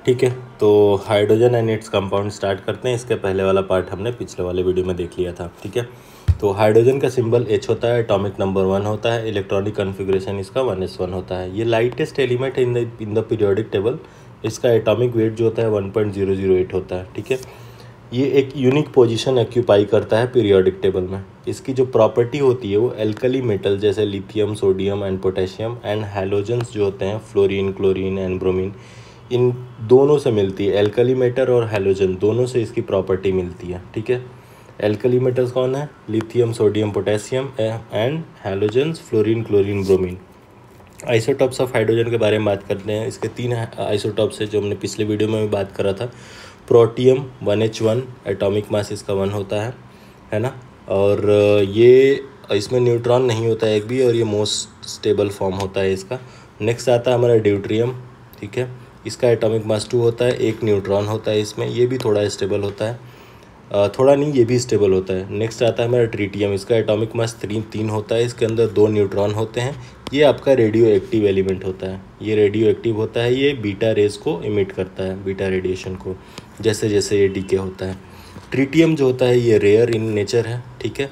ठीक है, तो hydrogen and its compound start करते हैं। इसके पहले वाला पार्ट हमने पिछले वाले वीडियो में देख लिया था। ठीक है, तो हाइड्रोजन का सिंबल H होता है, एटॉमिक नंबर 1 होता है, इलेक्ट्रॉनिक कॉन्फ़िगरेशन इसका 1s1 होता है। ये लाइटेस्ट एलिमेंट है इन द पीरियोडिक टेबल। इसका एटॉमिक वेट जो होता है 1.008 होता है। ठीक है, ये एक यूनिक पोजीशन ऑक्यूपाई करता है पीरियोडिक टेबल में। इसकी जो प्रॉपर्टी होती है वो एल्कली मेटल जैसे lithium, sodium and potassium and halogens जो होते हैं फ्लोरीन, क्लोरीन एंड ब्रोमीन, इन दोनों से मिलती है। एल्कली मेटर और हैलोजन दोनों से इसकी प्रॉपर्टी मिलती है। ठीक है, एल्कली मेटल्स कौन है? Lithium, sodium, potassium and halogens fluorine, chlorine, bromine. Isotopes of hydrogen के बारे में बात करते हैं। इसके 3 आइसोटॉप्स है जो हमने पिछले वीडियो में भी बात करा था। प्रोटियम 1H1, एटॉमिक मास इसका 1 होता है ना। और ये इसमें न्यूट्रॉन नहीं होता है एक भी, और ये मोस्ट स्टेबल फॉर्म होता है इसका। नेक्स्ट आता है हमारा ड्यूट्रियम। ठीक है, इसका एटॉमिक मास 2 होता है, एक न्यूट्रॉन होता है इसमें, ये भी थोड़ा स्टेबल होता है, थोड़ा नहीं, ये भी स्टेबल होता है। नेक्स्ट आता है हमारा ट्रीटियम। इसका एटॉमिक मास 3 होता है, इसके अंदर 2 न्यूट्रॉन होते हैं। ये आपका रेडियो एक्टिव एलिमेंट होता है, ये रेडियो एक्टिव होता है, ये बीटा रेज को इमिट करता है, बीटा रेडिएशन को, जैसे जैसे ये डीके होता है। ट्रीटियम जो होता है ये रेयर इन नेचर है। ठीक है,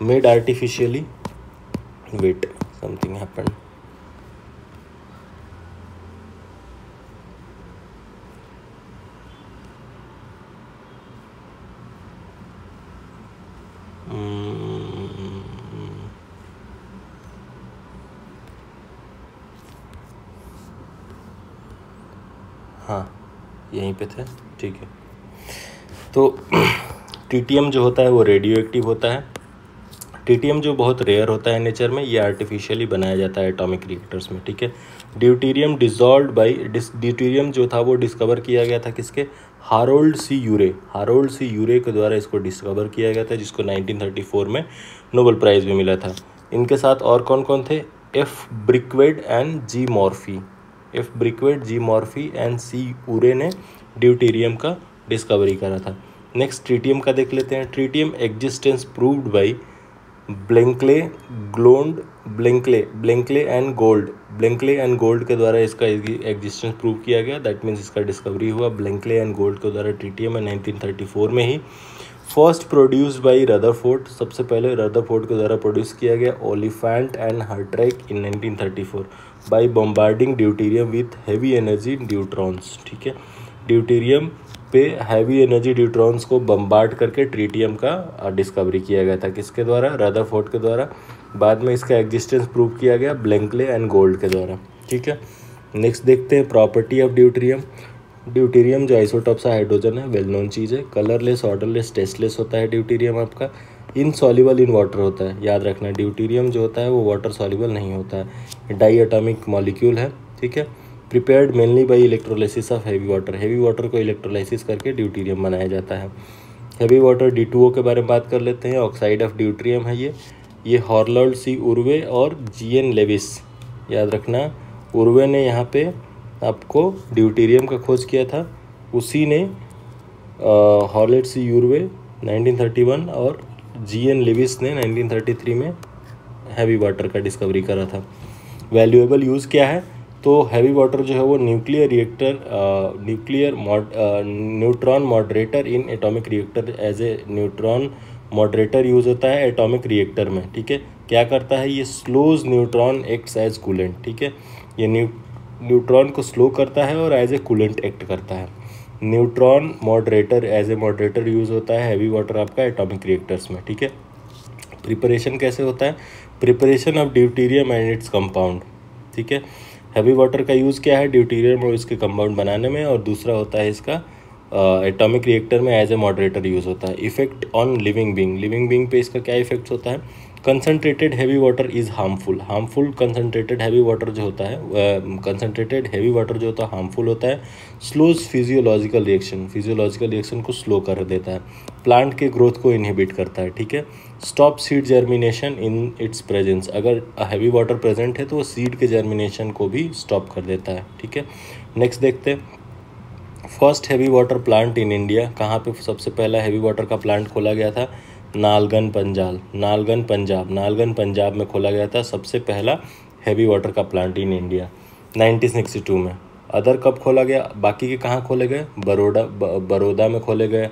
made artificially, wait something happened. हाँ, यहीं पे थे। ठीक है, तो ट्रीटियम जो होता है वो रेडियो एक्टिव होता है। ट्रीटियम जो बहुत रेयर होता है नेचर में, ये आर्टिफिशियली बनाया जाता है एटॉमिक रिएक्टर्स में। ठीक है, ड्यूटेरियम डिसॉल्व्ड बाय ड्यूटेरियम जो था वो डिस्कवर किया गया था किसके? हारोल्ड सी यूरे। हारोल्ड सी यूरे के द्वारा इसको डिस्कवर किया गया था, जिसको 1934 में नोबेल प्राइज़ भी मिला था। इनके साथ और कौन कौन थे? F Brickwedde and G Murphy. F Brickwedde, G Murphy and C Urey ने ड्यूटेरियम का डिस्कवरी करा था। नेक्स्ट ट्रीटियम का देख लेते हैं। Tritium existence proved by Blankley, Gold, Blankley and Gold. Blankley and Gold के द्वारा इसका एग्जिस्टेंस प्रूव किया गया। दैट मीन्स इसका डिस्कवरी हुआ ब्लैंकले एंड गोल्ड के द्वारा ट्रीटियम में 1934 में ही। फर्स्ट प्रोड्यूस्ड बाई रदरफोर्ड, सबसे पहले रदरफोर्ड के द्वारा प्रोड्यूस किया गया। Oliphant and Harteck in 1934 by bombarding deuterium with heavy energy neutrons. ठीक है, ड्यूटेरियम पे हैवी एनर्जी न्यूट्रॉन्स को बम्बार्ड करके ट्रीटियम का डिस्कवरी किया गया था। किसके द्वारा? रदरफोर्ड के द्वारा। बाद में इसका एग्जिस्टेंस प्रूव किया गया ब्लैंकले एंड गोल्ड के द्वारा। ठीक है, नेक्स्ट देखते हैं प्रॉपर्टी ऑफ ड्यूटेरियम। ड्यूटेरियम जो आइसोटॉप्स ऑफ हाइड्रोजन है, वेल नोन चीज़ है। कलरलेस, ऑर्डरलेस, टेस्टलेस होता है ड्यूटेरियम आपका। इनसॉल्युबल इन वाटर होता है, याद रखना। ड्यूटेरियम जो होता है वो वाटर सॉल्युबल नहीं होता है, डाई एटॉमिक मॉलिक्यूल है। ठीक है, prepared mainly by electrolysis of heavy water. Heavy water को इलेक्ट्रोलाइसिस करके ड्यूटेरियम बनाया जाता है। हैवी वाटर D2O के बारे में बात कर लेते हैं। ऑक्साइड ऑफ ड्यूटेरियम है ये हॉर्लड सी उर्वे और GN लेविस, याद रखना। उर्वे ने यहाँ पे आपको ड्यूटेरियम का खोज किया था, उसी ने हॉर्लड सी उर्वे 1931 और GN लेविस ने 1933 में हैवी वाटर का डिस्कवरी करा था। वैल्यूएबल यूज़ क्या है? तो हैवी वाटर जो है वो nuclear reactor, neutron moderator in atomic reactor, as a neutron moderator use होता है एटॉमिक रिएक्टर में। ठीक है, क्या करता है? ये slows neutron acts as coolant. ठीक है, ये न्यूट्रॉन को स्लो करता है और एज ए कूलेंट एक्ट करता है। Neutron moderator, as a moderator use होता है हैवी वाटर आपका एटॉमिक रिएक्टर्स में। ठीक है, प्रिपरेशन कैसे होता है? Preparation of deuterium and its compound. ठीक है, हैवी वाटर का यूज़ क्या है? ड्यूटेरियम और इसके कंपाउंड बनाने में, और दूसरा होता है इसका एटॉमिक रिएक्टर में एज ए मॉडरेटर यूज़ होता है। Effect on living being, living being पे इसका क्या इफेक्ट्स होता है? Concentrated heavy water is harmful concentrated heavy water जो होता है, कंसनट्रेटेड हैवी वाटर जो होता है हार्मफुल होता है। स्लोज फिजियोलॉजिकल रिएक्शन को स्लो कर देता है। प्लांट के ग्रोथ को इनहिबिट करता है। ठीक है, stop seed germination in its presence, अगर हैवी वाटर प्रेजेंट है तो वो सीड के जर्मिनेशन को भी स्टॉप कर देता है। ठीक है, नेक्स्ट देखते हैं। First heavy water plant in India, कहाँ पे सबसे पहला हैवी वाटर का प्लांट खोला गया था? नालगन पंजाब में खोला गया था सबसे पहला हैवी वाटर का प्लांट इन इंडिया 1962 में। अदर कब खोला गया, बाकी के कहाँ खोले गए, बड़ौदा में खोले गए,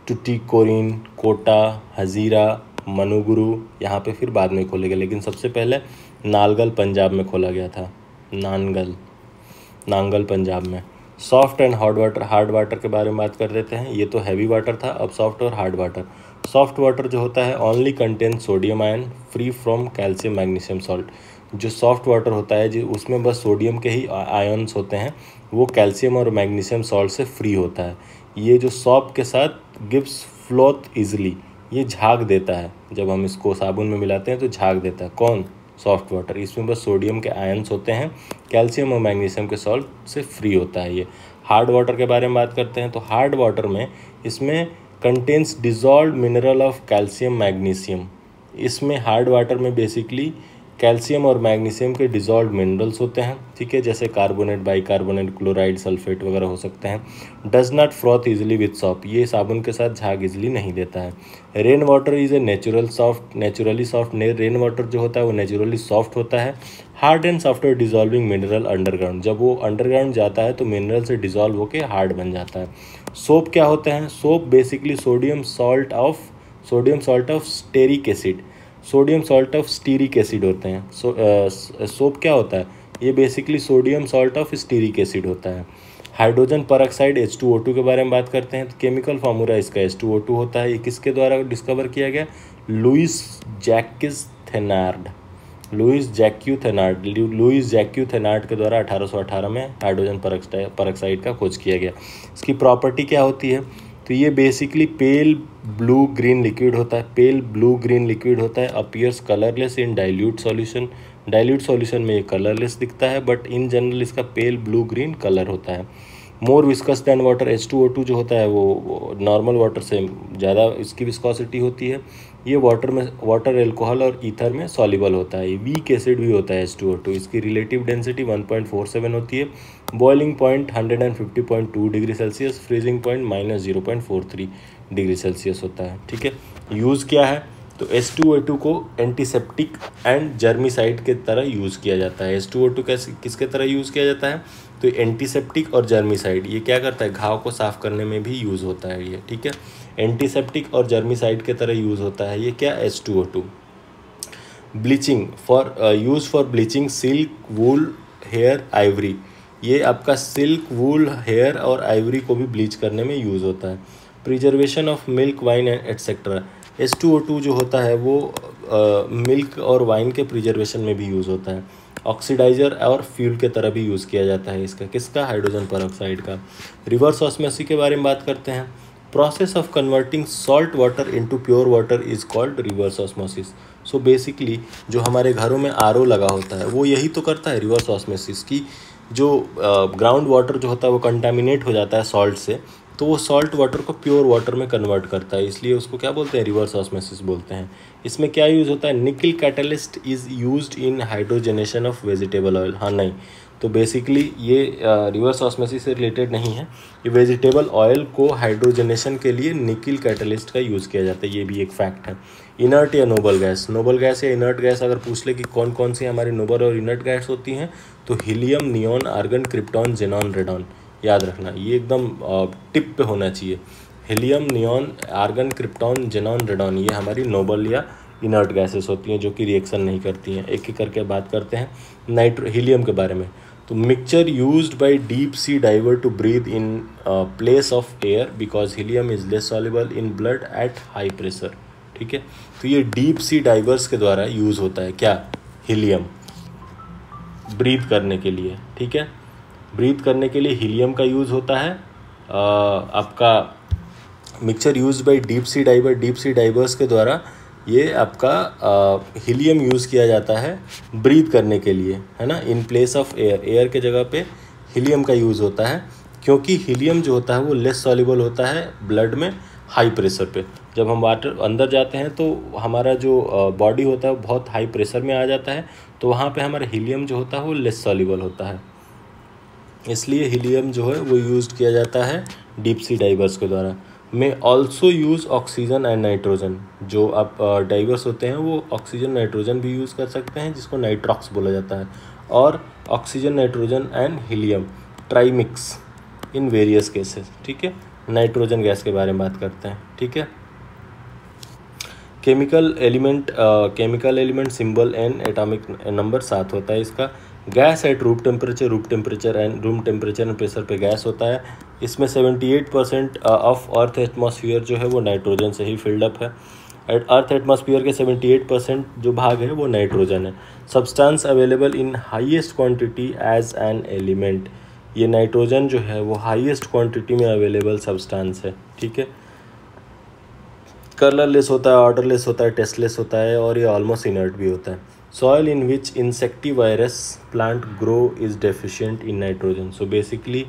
टुटीकोरिन, कोटा, हजीरा, मनुगुरु यहाँ पे फिर बाद में खोले गए, लेकिन सबसे पहले नांगल पंजाब में खोला गया था, नांगल पंजाब में। सॉफ्ट एंड हार्ड वाटर के बारे में बात कर देते हैं। ये तो हैवी वाटर था, अब सॉफ्ट और हार्ड वाटर। सॉफ्ट वाटर जो होता है only contain sodium ion free from calcium magnesium salt. जो सॉफ्ट वाटर होता है जो उसमें बस सोडियम के ही आयन्स होते हैं, वो कैल्शियम और मैग्नीशियम सॉल्ट से फ्री होता है। ये जो सॉप के साथ गिव्स फ्लोथ इजली, ये झाग देता है, जब हम इसको साबुन में मिलाते हैं तो झाग देता है। कौन, सॉफ्ट वाटर। इसमें बस सोडियम के आयन्स होते हैं, कैल्शियम और मैग्नीशियम के सॉल्ट से फ्री होता है ये। हार्ड वाटर के बारे में बात करते हैं तो हार्ड वाटर में इसमें contains dissolve mineral of calcium magnesium. इसमें हार्ड वाटर में बेसिकली कैल्शियम और मैग्नीशियम के डिजॉल्व मिनरल्स होते हैं, ठीक है, जैसे कार्बोनेट, बाइकार्बोनेट, क्लोराइड, सल्फेट वगैरह हो सकते हैं। Does not froth easily with shop, ये साबुन के साथ झाग इजिली नहीं देता है। Rain water is a naturally soft. Rain water जो होता है वो नेचुरली सॉफ्ट होता है। Hard and after dissolving mineral underground, जब वो अंडरग्राउंड जाता है तो मिनरल से डिजॉल्व होकर हार्ड बन जाता है। सोप क्या होते हैं, soap basically sodium salt of stearic acid, sodium salt of stearic acid होते हैं। सोप क्या होता है, ये basically sodium salt of stearic acid होता है। हाइड्रोजन परऑक्साइड H2O2 के बारे में बात करते हैं तो केमिकल फार्मूला इसका H2O2 होता है। ये किसके द्वारा डिस्कवर किया गया, लुइस जैक्यू थेनार्ड के द्वारा 1818 में हाइड्रोजन परऑक्साइड का खोज किया गया। इसकी प्रॉपर्टी क्या होती है, तो ये basically pale blue green liquid होता है। Appears colourless in dilute solution में ये कलरलेस दिखता है, बट इन जनरल इसका पेल ब्लू ग्रीन कलर होता है। More viscous than water, H2O2 जो होता है वो नॉर्मल वाटर से ज़्यादा इसकी विस्कोसिटी होती है। ये वाटर एल्कोहल और ईथर में सॉल्युबल होता है। ये वीक एसिड भी होता है H2O2। इसकी रिलेटिव डेंसिटी 1.47 होती है। Boiling point 150.2 degree Celsius, freezing point -0.43 degree Celsius होता है, ठीक है। यूज़ क्या है, तो H2O2 को एंटीसेप्टिक एंड जर्मिसाइड के तरह यूज़ किया जाता है। H2O2 किसके तरह यूज़ किया जाता है, तो एंटीसेप्टिक और जर्मिसाइड, ये क्या करता है, घाव को साफ़ करने में भी यूज़ होता है ये, ठीक है। एंटीसेप्टिक और जर्मिसाइड के तरह यूज़ होता है ये क्या, H2O2। Bleaching for bleaching silk, wool, hair, ivory, ये आपका सिल्क, वूल, हेयर और आइवरी को भी ब्लीच करने में यूज़ होता है। Preservation of milk, wine etcetera, H2O2 जो होता है वो मिल्क और वाइन के प्रिजर्वेशन में भी यूज़ होता है। ऑक्सीडाइजर और फ्यूल के तरह भी यूज़ किया जाता है इसका, किसका, हाइड्रोजन परऑक्साइड का। रिवर्स ऑस्मोसिस के बारे में बात करते हैं। Process of converting salt water into pure water is called reverse osmosis. So basically जो हमारे घरों में RO लगा होता है वो यही तो करता है, रिवर्स ऑस्मोसिस की। जो ग्राउंड वाटर जो होता है वो कंटामिनेट हो जाता है सॉल्ट से, तो वो सॉल्ट वाटर को प्योर वाटर में कन्वर्ट करता है, इसलिए उसको क्या बोलते हैं, रिवर्स ऑस्मोसिस बोलते हैं। इसमें क्या यूज़ होता है, निकल catalyst is used in hydrogenation of vegetable oil. हाँ नहीं, तो बेसिकली ये रिवर्स ऑस्मोसिस से रिलेटेड नहीं है। ये वेजिटेबल ऑयल को हाइड्रोजनेशन के लिए निकल कैटलिस्ट का यूज़ किया जाता है, ये भी एक फैक्ट है। इनर्ट या नोबल गैस या इनर्ट गैस अगर पूछ ले कि कौन कौन सी हमारी नोबल और इनर्ट गैस होती हैं, तो helium, neon, argon, krypton, xenon, radon, याद रखना, ये एकदम टिप पे होना चाहिए। Helium, neon, argon, krypton, xenon, radon, ये हमारी नोबल या इनर्ट गैसेस होती हैं जो कि रिएक्शन नहीं करती हैं। एक एक करके बात करते हैं हीलियम के बारे में। तो mixture used by deep sea diver to breathe in place of air because helium is less soluble in blood at high pressure, ठीक है। तो ये डीप सी डाइवर्स के द्वारा यूज़ होता है क्या, हीलियम, ब्रीथ करने के लिए, ठीक है। ब्रीथ करने के लिए हीलियम का यूज़ होता है। आपका mixture used by deep C diverse के द्वारा ये आपका हीलियम यूज़ किया जाता है ब्रीथ करने के लिए, है ना, इन प्लेस ऑफ एयर के जगह पे हीलियम का यूज़ होता है, क्योंकि हीलियम जो होता है वो लेस सॉल्युबल होता है ब्लड में हाई प्रेशर पे। जब हम वाटर अंदर जाते हैं तो हमारा जो बॉडी होता है वो बहुत हाई प्रेशर में आ जाता है, तो वहाँ पे हमारा हीलियम जो होता है वो लेस सॉल्युबल होता है, इसलिए हीलियम जो है वो यूज़ किया जाता है डीप सी डाइवर्स के द्वारा। में also use oxygen and nitrogen, जो आप डाइवर्स होते हैं वो ऑक्सीजन नाइट्रोजन भी यूज़ कर सकते हैं, जिसको नाइट्रॉक्स बोला जाता है, और oxygen nitrogen and helium trimix in various cases, ठीक है। नाइट्रोजन गैस के बारे में बात करते हैं, ठीक है। Chemical element symbol N, atomic number 7 होता है इसका। Gas at room temperature and pressure पे गैस होता है। इसमें 78% ऑफ अर्थ एटमॉस्फेयर जो है वो नाइट्रोजन से ही फिल्ड अप है। अर्थ एटमॉस्फेयर के 78% जो भाग है वो नाइट्रोजन है। Substance available in highest quantity as an element, ये नाइट्रोजन जो है वो हाईएस्ट क्वांटिटी में अवेलेबल सब्सटेंस है, ठीक है। कलरलेस होता है, ऑर्डरलेस होता है, टेस्टलेस होता है और ये ऑलमोस्ट इनर्ट भी होता है। Soil in which insectivorous plant grow is deficient in nitrogen. So basically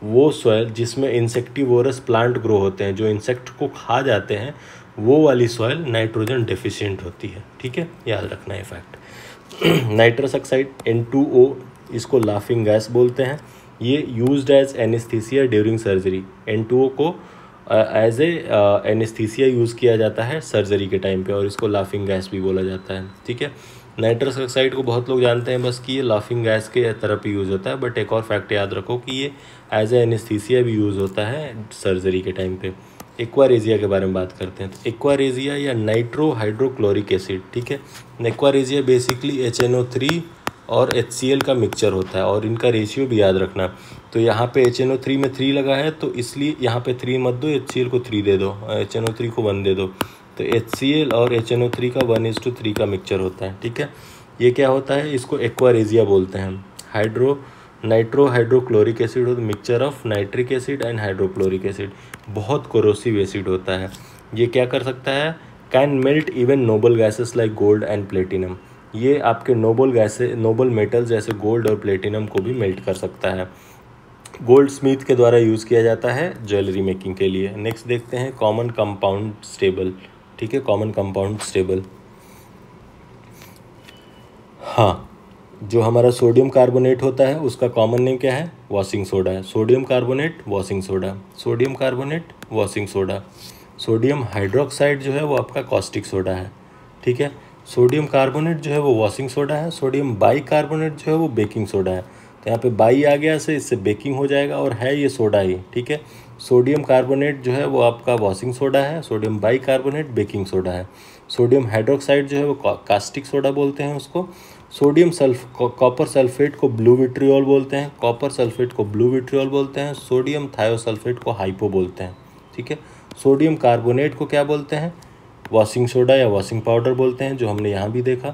वो सॉइल जिसमें इंसेक्टिवोरस प्लांट ग्रो होते हैं, जो इंसेक्ट को खा जाते हैं, वो वाली सॉइल नाइट्रोजन डेफिशिएंट होती है, ठीक है, याद रखना है फैक्ट। नाइट्रस ऑक्साइड N2O, इसको लाफिंग गैस बोलते हैं। ये used as anaesthesia during surgery. N2O को एज ए एनेस्थीसिया यूज़ किया जाता है सर्जरी के टाइम पे, और इसको लाफिंग गैस भी बोला जाता है, ठीक है। नाइट्रस ऑक्साइड को बहुत लोग जानते हैं बस कि ये लाफिंग गैस के तरफ ही यूज़ होता है, बट एक और फैक्ट याद रखो कि ये एज ए एनेस्थीसिया भी यूज़ होता है सर्जरी के टाइम पे। एक्वारेजिया के बारे में बात करते हैं। तो एक्वारेजिया या नाइट्रो हाइड्रोक्लोरिक एसिड, ठीक है। एक्वारेजिया बेसिकली HNO3 और HCl का मिक्सचर होता है, और इनका रेशियो भी याद रखना। तो यहाँ पे HNO3 में 3 लगा है, तो इसलिए यहाँ पे 3 मत दो, HCl को 3 दे दो, HNO3 को 1 दे दो। तो HCl और HNO3 का 1:3 का मिक्सचर होता है, ठीक है। ये क्या होता है, इसको एक्वारेजिया बोलते हैं। नाइट्रो हाइड्रोक्लोरिक एसिड हो, mixture of nitric acid and hydrochloric acid, बहुत कोरोसिव एसिड होता है। ये क्या कर सकता है, can melt even noble gases like gold and platinum. ये आपके नोबल मेटल जैसे गोल्ड और प्लेटिनम को भी मेल्ट कर सकता है। गोल्ड स्मिथ के द्वारा यूज़ किया जाता है ज्वेलरी मेकिंग के लिए। नेक्स्ट देखते हैं कॉमन कंपाउंड स्टेबल, ठीक है। कॉमन कंपाउंड स्टेबल, हाँ, जो हमारा सोडियम कार्बोनेट होता है उसका कॉमन नेम क्या है, वॉशिंग सोडा है। Sodium carbonate, washing soda, sodium carbonate, washing soda. Sodium hydroxide जो है वो आपका कॉस्टिक सोडा है, ठीक है। सोडियम कार्बोनेट जो है वो वॉशिंग सोडा है। सोडियम बाइकार्बोनेट जो है वो बेकिंग सोडा है। तो यहाँ पे बाई आ गया से इससे बेकिंग हो जाएगा, और है ये सोडा ही, ठीक है। सोडियम कार्बोनेट जो है वो आपका वॉशिंग सोडा है। सोडियम बाइकार्बोनेट बेकिंग सोडा है। सोडियम हाइड्रोक्साइड जो है वो कास्टिक सोडा बोलते हैं उसको। कॉपर सल्फेट को ब्लू विट्रियोल बोलते हैं। कॉपर सल्फेट को ब्लू विट्रियोल बोलते हैं। सोडियम थायोसल्फेट को हाइपो बोलते हैं, ठीक है। सोडियम कार्बोनेट को क्या बोलते हैं, वॉशिंग सोडा या वॉशिंग पाउडर बोलते हैं, जो हमने यहाँ भी देखा।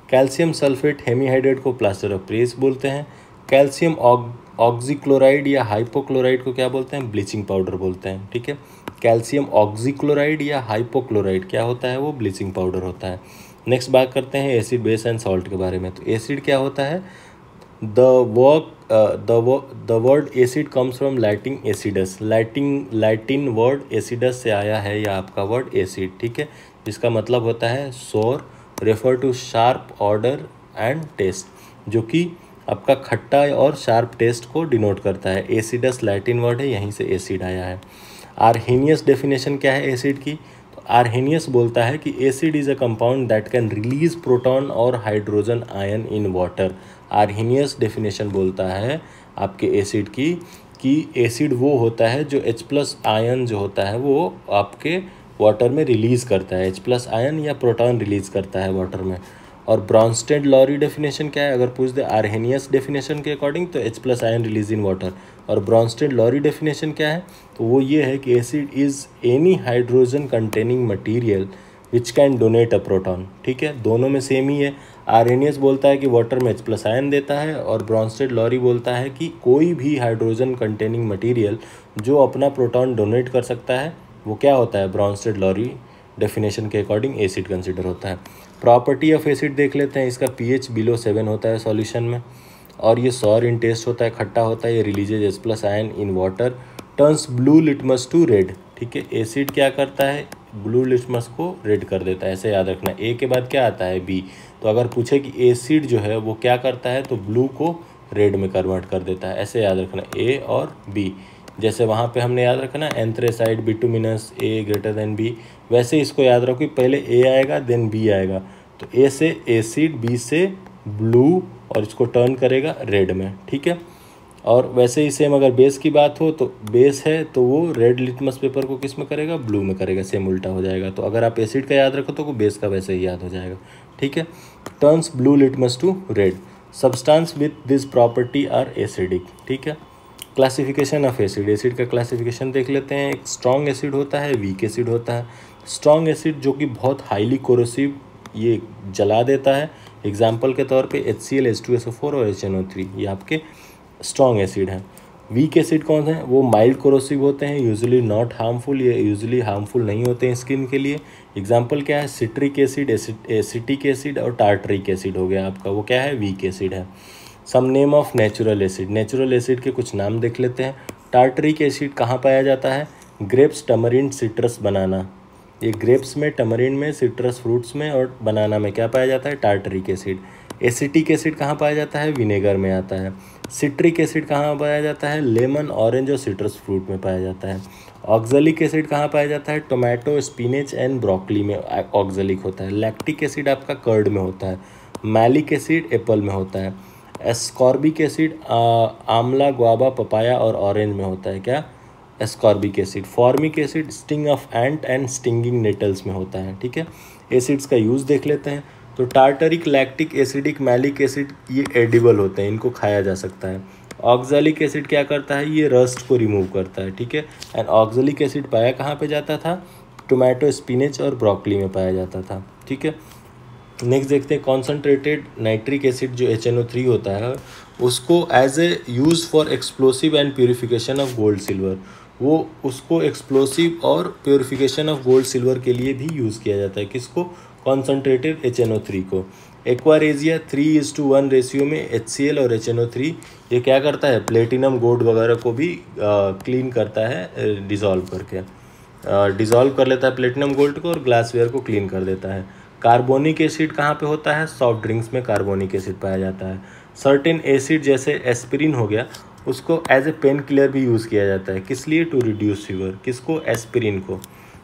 कैल्शियम सल्फेट हेमीहाइड्रेट को प्लास्टर ऑफ पेरिस बोलते हैं। कैल्शियम ऑक्सीक्लोराइड या हाइपोक्लोराइड को क्या बोलते हैं, ब्लीचिंग पाउडर बोलते हैं, ठीक है। कैल्शियम ऑक्सीक्लोराइड या हाइपोक्लोराइड क्या होता है, वो ब्लीचिंग पाउडर होता है। नेक्स्ट बात करते हैं एसिड बेस एंड सॉल्ट के बारे में। तो एसिड क्या होता है, the word acid comes from Latin acidus. Latin word acidus से आया है या आपका वर्ड एसिड, ठीक है, जिसका मतलब होता है sour, refer to sharp order and taste, जो कि आपका खट्टा और शार्प टेस्ट को डिनोट करता है। एसिडस लैटिन वर्ड है, यहीं से एसिड आया है। आर्हेनियस डेफिनेशन क्या है एसिड की, तो आर्हेनियस बोलता है कि acid is a compound that can release proton और hydrogen ion in water. Arrhenius definition बोलता है आपके एसिड की कि एसिड वो होता है जो H+ आयन जो होता है वो आपके वाटर में रिलीज़ करता है, H+ आयन या प्रोटॉन रिलीज़ करता है वाटर में। और ब्रॉन्स्टेड लॉरी डेफिनेशन क्या है, अगर पूछ दे आर्हेनियस डेफिनेशन के अकॉर्डिंग तो H+ ion release in water. और ब्रॉन्स्टेड लॉरी डेफिनेशन क्या है, तो वो ये है कि acid is any hydrogen containing material which can donate a proton, ठीक है, दोनों में सेम ही है। आर्हेनियस बोलता है कि वाटर में H+ आयन देता है, और ब्रॉन्स्टेड लॉरी बोलता है कि कोई भी हाइड्रोजन कंटेनिंग मटीरियल जो अपना प्रोटॉन डोनेट कर सकता है वो क्या होता है, ब्रॉन्स्टेड लॉरी डेफिनेशन के अकॉर्डिंग एसिड कंसिडर होता है। प्रॉपर्टी ऑफ एसिड देख लेते हैं। इसका pH बिलो 7 होता है सॉल्यूशन में, और ये सॉर इन टेस्ट होता है, खट्टा होता है। ये releases H+ ion in water, turns blue litmus to red, ठीक है। एसिड क्या करता है, ब्लू लिटमस को रेड कर देता है, ऐसे याद रखना। ए के बाद क्या आता है, बी। तो अगर पूछे कि एसिड जो है वो क्या करता है, तो ब्लू को रेड में कन्वर्ट कर देता है, ऐसे याद रखना, ए और बी। जैसे वहाँ पे हमने याद रखा ना एंथ्रेसाइड बिटुमिनस ए ग्रेटर देन बी, वैसे इसको याद रखो कि पहले ए आएगा देन बी आएगा। तो ए से एसिड, बी से ब्लू, और इसको टर्न करेगा रेड में, ठीक है। और वैसे ही सेम अगर बेस की बात हो तो बेस है तो वो रेड लिटमस पेपर को किस में करेगा, ब्लू में करेगा, सेम उल्टा हो जाएगा। तो अगर आप एसिड का याद रखो तो वो बेस का वैसे ही याद हो जाएगा, ठीक है। Turns blue litmus to red. Substance with this property are acidic, ठीक है। क्लासिफिकेशन ऑफ एसिड, एसिड का क्लासिफिकेशन देख लेते हैं। एक स्ट्रॉन्ग एसिड होता है, वीक एसिड होता है। स्ट्रॉन्ग एसिड जो कि बहुत हाईली कोरोसिव, ये जला देता है। एग्जाम्पल के तौर पे HCl, H2SO4 और HNO3 ये आपके स्ट्रॉन्ग एसिड हैं। वीक एसिड कौन है, वो माइल्ड कोरोसिव होते हैं, यूजुअली नॉट हार्मफुल, ये यूजुअली हार्मफुल नहीं होते हैं स्किन के लिए। एग्जाम्पल क्या है, सिट्रिक एसिड, एसिटिक एसिड और टार्टरिक एसिड हो गया आपका, वो क्या है, वीक एसिड है। Some name of natural acid, natural acid के कुछ नाम देख लेते हैं। टार्टरिक एसिड कहाँ पाया जाता है, ग्रेप्स, टमरिंड, सिट्रस, बनाना। ये ग्रेप्स में, टमरिंड में, सिट्रस फ्रूट्स में और बनाना में क्या पाया जाता है, टार्टरिक एसिड। एसिटिक एसिड कहाँ पाया जाता है, विनेगर में आता है। सिट्रिक एसिड कहाँ पाया जाता है, लेमन, ऑरेंज और सिट्रस फ्रूट में पाया जाता है। ऑक्जेलिक एसिड कहाँ पाया जाता है, टोमेटो, स्पिनच एंड ब्रोकली में ऑक्जेलिक होता है। लैक्टिक एसिड आपका कर्ड में होता है। मैलिक एसिड एप्पल में होता है। Ascorbic acid amla, guava, papaya और ऑरेंज में होता है, क्या, ascorbic acid. Formic acid sting of ant and stinging nettles में होता है, ठीक है। एसिड्स का यूज़ देख लेते हैं। तो tartaric, lactic, acidic, malic acid ये एडिबल होते हैं, इनको खाया जा सकता है। ऑक्जेलिक एसिड क्या करता है, ये रस्ट को रिमूव करता है, ठीक है। एंड ऑक्जेलिक एसिड पाया कहाँ पे जाता था, टोमेटो, स्पिनच और ब्रोकली में पाया जाता था, ठीक है। नेक्स्ट देखते हैं कॉन्सनट्रेटेड नाइट्रिक एसिड जो HNO3 होता है, उसको as a use for explosive and purification of gold silver, वो उसको एक्सप्लोसिव और प्योरीफिकेशन ऑफ गोल्ड सिल्वर के लिए भी यूज़ किया जाता है। किसको, कॉन्सनट्रेटेड HNO3 को। एक्वारेजिया 3:1 रेशियो में HCl और HNO3 ये क्या करता है, प्लेटिनम, गोल्ड वगैरह को भी क्लीन करता है, डिज़ोल्व करके डिज़ोल्व कर लेता है प्लेटिनम गोल्ड को और ग्लासवेयर को क्लीन कर देता है। कार्बोनिक एसिड कहाँ पे होता है, सॉफ्ट ड्रिंक्स में कार्बोनिक एसिड पाया जाता है। सर्टेन एसिड जैसे एस्पिरिन हो गया, उसको एज ए पेन किलर भी यूज़ किया जाता है, किस लिए, टू रिड्यूस फीवर, किसको, एस्पिरिन को।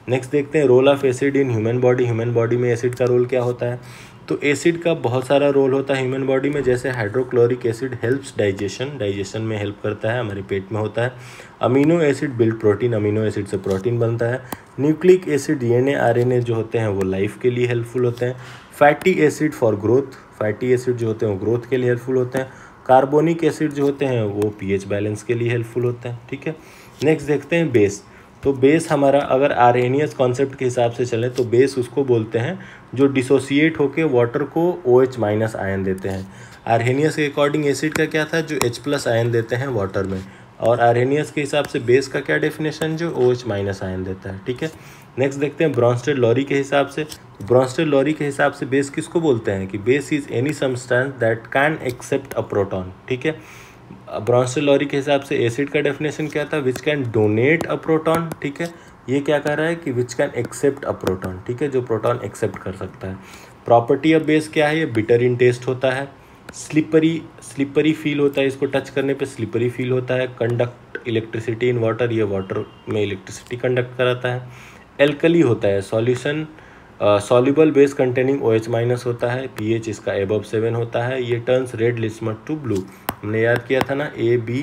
नेक्स्ट देखते हैं role of acid in human body, human body में एसिड का रोल क्या होता है। तो एसिड का बहुत सारा रोल होता है ह्यूमन बॉडी में, जैसे hydrochloric acid helps digestion, digestion में हेल्प करता है, हमारे पेट में होता है। Amino acid build protein, amino acid से प्रोटीन बनता है। न्यूक्लिक एसिड DNA RNA जो होते हैं वो लाइफ के लिए हेल्पफुल होते हैं। Fatty acid for growth, fatty acid जो होते हैं वो ग्रोथ के लिए हेल्पफुल होते हैं। कार्बोनिक एसिड जो होते हैं वो pH बैलेंस के लिए हेल्पफुल होते हैं, ठीक है। नेक्स्ट देखते हैं बेस। तो बेस हमारा अगर आर्हेनियस कॉन्सेप्ट के हिसाब से चले तो बेस उसको बोलते हैं जो डिसोसिएट होकर वाटर को OH- आयन देते हैं। आर्हेनियस के अकॉर्डिंग एसिड का क्या था, जो H+ आयन देते हैं वाटर में, और आर्हेनियस के हिसाब से बेस का क्या डेफिनेशन, जो OH- आयन देता है, ठीक है। नेक्स्ट देखते हैं ब्रॉन्स्टेड लॉरी के हिसाब से। ब्रॉन्स्टेड लॉरी के हिसाब से बेस किसको बोलते हैं, कि base is any substance that can accept a proton, ठीक है। ब्रॉन्स्टेड लॉरी के हिसाब से एसिड का डेफिनेशन क्या था, which can donate a proton, ठीक है। ये क्या कह रहा है कि which can accept a proton, ठीक है, जो प्रोटॉन एक्सेप्ट कर सकता है। प्रॉपर्टी ऑफ बेस क्या है, ये बिटर इन टेस्ट होता है। स्लिपरी फील होता है, इसको टच करने पे स्लिपरी फील होता है। कंडक्ट इलेक्ट्रिसिटी इन वाटर, ये वाटर में इलेक्ट्रिसिटी कंडक्ट कराता है। एल्कली होता है, solution soluble base containing OH- होता है। pH इसका एबव 7 होता है। ये turns red litmus to blue, हमने याद किया था ना, AB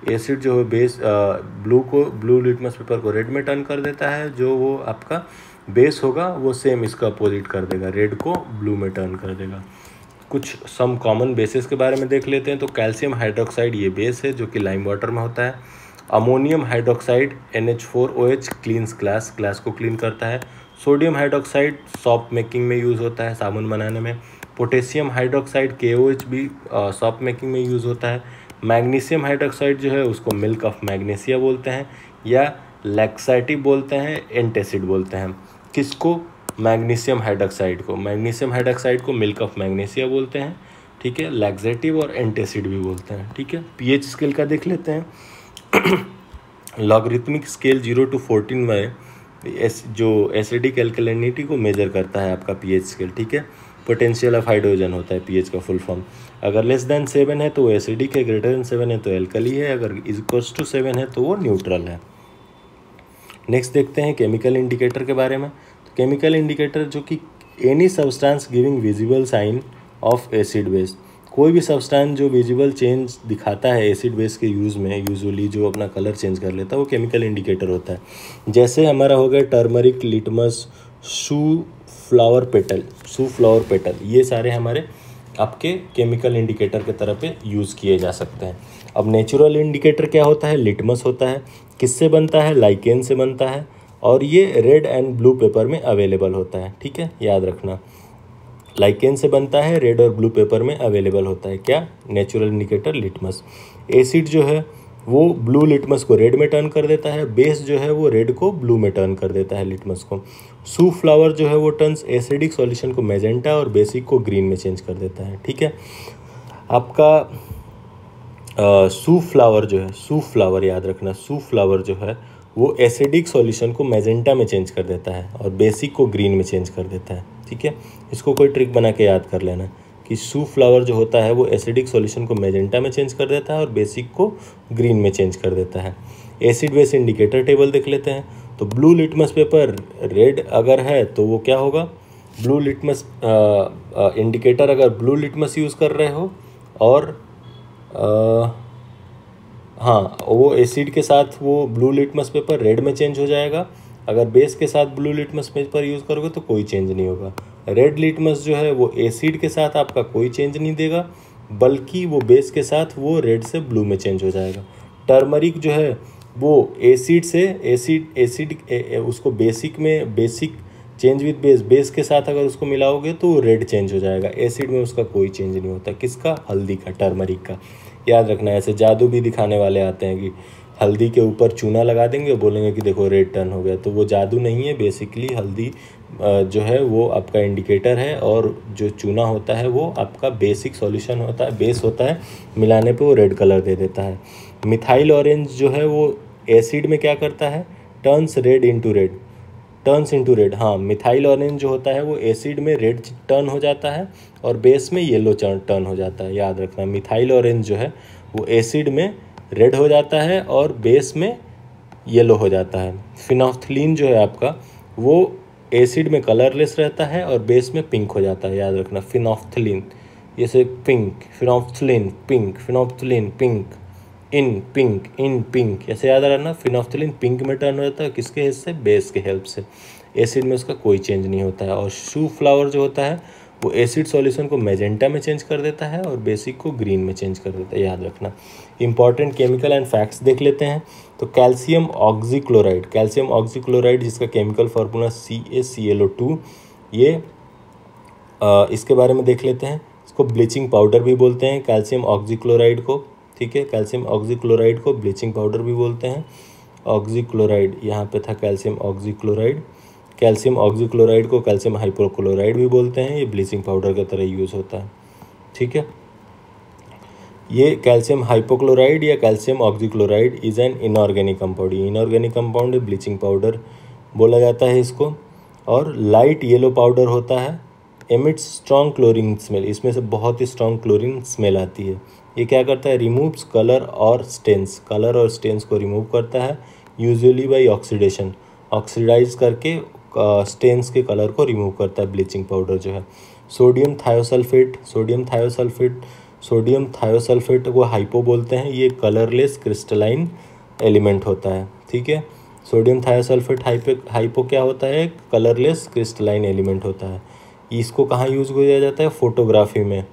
एसिड जो है बेस ब्लू लिटमस पेपर को रेड में टर्न कर देता है, जो वो आपका बेस होगा वो सेम इसका अपोजिट कर देगा, रेड को ब्लू में टर्न कर देगा। कुछ सम कॉमन बेसिस के बारे में देख लेते हैं। तो कैल्शियम हाइड्रोक्साइड ये बेस है जो कि लाइम वाटर में होता है। Ammonium hydroxide NH4OH cleans glass को क्लीन करता है। सोडियम हाइड्रोक्साइड सॉप मेकिंग में यूज़ होता है, साबुन बनाने में। पोटेशियम हाइड्रोक्साइड KOH भी सॉप मेकिंग में यूज़ होता है। मैग्नीशियम हाइड्रोक्साइड जो है उसको मिल्क ऑफ मैग्नीशिया बोलते हैं, या लैक्साटिव बोलते हैं, एंटासिड बोलते हैं। किसको, मैग्नीशियम हाइड्रोक्साइड को। मैग्नीशियम हाइड्रोक्साइड को मिल्क ऑफ मैग्नीशिया बोलते हैं, ठीक है। लैक्सेटिव और एंटासिड भी बोलते हैं, ठीक है। pH स्केल का देख लेते हैं। लॉगरिथमिक स्केल 0 to 14 में जो एसिडिक एल्कलिनिटी को मेजर करता है आपका pH स्केल, ठीक है। पोटेंशियल ऑफ हाइड्रोजन होता है pH का फुल फॉर्म। अगर लेस देन 7 है तो वो एसिडिक है, ग्रेटर देन 7 है तो एल्कली है, अगर इक्वल्स टू 7 है तो वो न्यूट्रल है। नेक्स्ट देखते हैं केमिकल इंडिकेटर के बारे में। तो केमिकल इंडिकेटर जो कि any substance giving visible sign of acid base, कोई भी सब्सटेंस जो विजिबल चेंज दिखाता है एसिड बेस के यूज़ में, यूजुअली जो अपना कलर चेंज कर लेता है वो केमिकल इंडिकेटर होता है। जैसे हमारा हो गया टर्मरिक, लिटमस, शू फ्लावर पेटल, ये सारे हमारे आपके केमिकल इंडिकेटर के तरह पे यूज़ किए जा सकते हैं। अब नेचुरल इंडिकेटर क्या होता है? लिटमस होता है। किससे बनता है? लाइकेन से बनता है, और ये रेड एंड ब्लू पेपर में अवेलेबल होता है। ठीक है, याद रखना, लाइकेन से बनता है, रेड और ब्लू पेपर में अवेलेबल होता है। क्या? Natural indicator litmus. एसिड जो है वो ब्लू लिटमस को रेड में टर्न कर देता है, बेस जो है वो रेड को ब्लू में टर्न कर देता है, लिटमस को। सू फ्लावर जो है वो टर्न्स एसिडिक सॉल्यूशन को मैजेंटा और बेसिक को ग्रीन में चेंज कर देता है। ठीक है, आपका सू फ्लावर याद रखना, सू फ्लावर जो है वो एसिडिक सॉल्यूशन को मैजेंटा में चेंज कर देता है और बेसिक को ग्रीन में चेंज कर देता है। ठीक है, इसको कोई ट्रिक बना के याद कर लेना कि सू फ्लावर जो होता है वो एसिडिक सॉल्यूशन को मैजेंटा में चेंज कर देता है और बेसिक को ग्रीन में चेंज कर देता है। एसिड बेस इंडिकेटर टेबल देख लेते हैं। तो ब्लू लिटमस पेपर रेड अगर है तो वो क्या होगा? ब्लू लिटमस इंडिकेटर अगर ब्लू लिटमस यूज़ कर रहे हो और हाँ, वो एसिड के साथ वो ब्लू लिटमस पेपर रेड में चेंज हो जाएगा। अगर बेस के साथ ब्लू लिटमस पेपर यूज़ करोगे तो कोई चेंज नहीं होगा। रेड लिटमस जो है वो एसिड के साथ आपका कोई चेंज नहीं देगा, बल्कि वो बेस के साथ वो रेड से ब्लू में चेंज हो जाएगा। टर्मरिक जो है वो एसिड से उसको बेसिक चेंज विद बेस के साथ अगर उसको मिलाओगे तो वो रेड चेंज हो जाएगा। एसिड में उसका कोई चेंज नहीं होता। किसका? हल्दी का, टर्मरिक का। याद रखना, ऐसे जादू भी दिखाने वाले आते हैं कि हल्दी के ऊपर चूना लगा देंगे, बोलेंगे कि देखो रेड टर्न हो गया। तो वो जादू नहीं है, बेसिकली हल्दी जो है वो आपका इंडिकेटर है, और जो चूना होता है वो आपका बेसिक सॉल्यूशन होता है, बेस होता है, मिलाने पे वो रेड कलर दे देता है। मिथाइल ऑरेंज जो है वो एसिड में क्या करता है? Turns into red. हाँ, मिथाइल ऑरेंज जो होता है वो एसिड में रेड टर्न हो जाता है और बेस में येलो टर्न हो जाता है। याद रखना, मिथाइल ऑरेंज जो है वो एसिड में रेड हो जाता है और बेस में येलो हो जाता है। फिनोल्फ्थलीन जो है आपका वो एसिड में कलरलेस रहता है और बेस में पिंक हो जाता है। याद रखना, फिनोल्फ्थलीन, जैसे पिंक, फिनोल्फ्थलीन पिंक, फिनोल्फ्थलीन पिंक, इन पिंक, ऐसे याद रखना। फिनोल्फ्थलीन पिंक में टर्न हो जाता है, किसके हेल्प से? बेस के हेल्प से। एसिड में उसका कोई चेंज नहीं होता है। और शू फ्लावर जो होता है वो एसिड सॉल्यूशन को मैजेंटा में चेंज कर देता है और बेसिक को ग्रीन में चेंज कर देता है। याद रखना। इंपॉर्टेंट केमिकल एंड फैक्ट्स देख लेते हैं। तो कैल्शियम ऑक्सीक्लोराइड जिसका केमिकल फार्मूला CaClO2, ये इसके बारे में देख लेते हैं। इसको ब्लीचिंग पाउडर भी बोलते हैं, कैल्शियम ऑक्सीक्लोराइड को। ठीक है, कैल्शियम ऑक्सीक्लोराइड को ब्लीचिंग पाउडर भी बोलते हैं। ऑक्सीक्लोराइड यहाँ पे था, कैल्शियम ऑक्सीक्लोराइड को कैल्शियम हाइपोक्लोराइड भी बोलते हैं। ये ब्लीचिंग पाउडर की तरह यूज़ होता है। ठीक है, ये कैल्शियम हाइपोक्लोराइड या calcium oxychloride is an inorganic compound. ये इनऑर्गेनिक कंपाउंड ब्लीचिंग पाउडर बोला जाता है इसको। और लाइट येलो पाउडर होता है, एमिट्स स्ट्रॉन्ग क्लोरीन स्मेल, इसमें से बहुत ही स्ट्रॉन्ग क्लोरीन स्मेल आती है। ये क्या करता है? रिमूव्स कलर और स्टेन्स को रिमूव करता है, यूजुअली बाय ऑक्सीडेशन, ऑक्सीडाइज करके स्टेन्स के कलर को रिमूव करता है ब्लीचिंग पाउडर जो है। सोडियम थायोसल्फेट को हाइपो बोलते हैं। ये कलरलेस क्रिस्टलाइन एलिमेंट होता है। ठीक है, सोडियम थायोसल्फेट हाइपो क्या होता है? कलरलेस क्रिस्टलाइन एलिमेंट होता है। इसको कहाँ यूज़ किया जाता है? फोटोग्राफी में।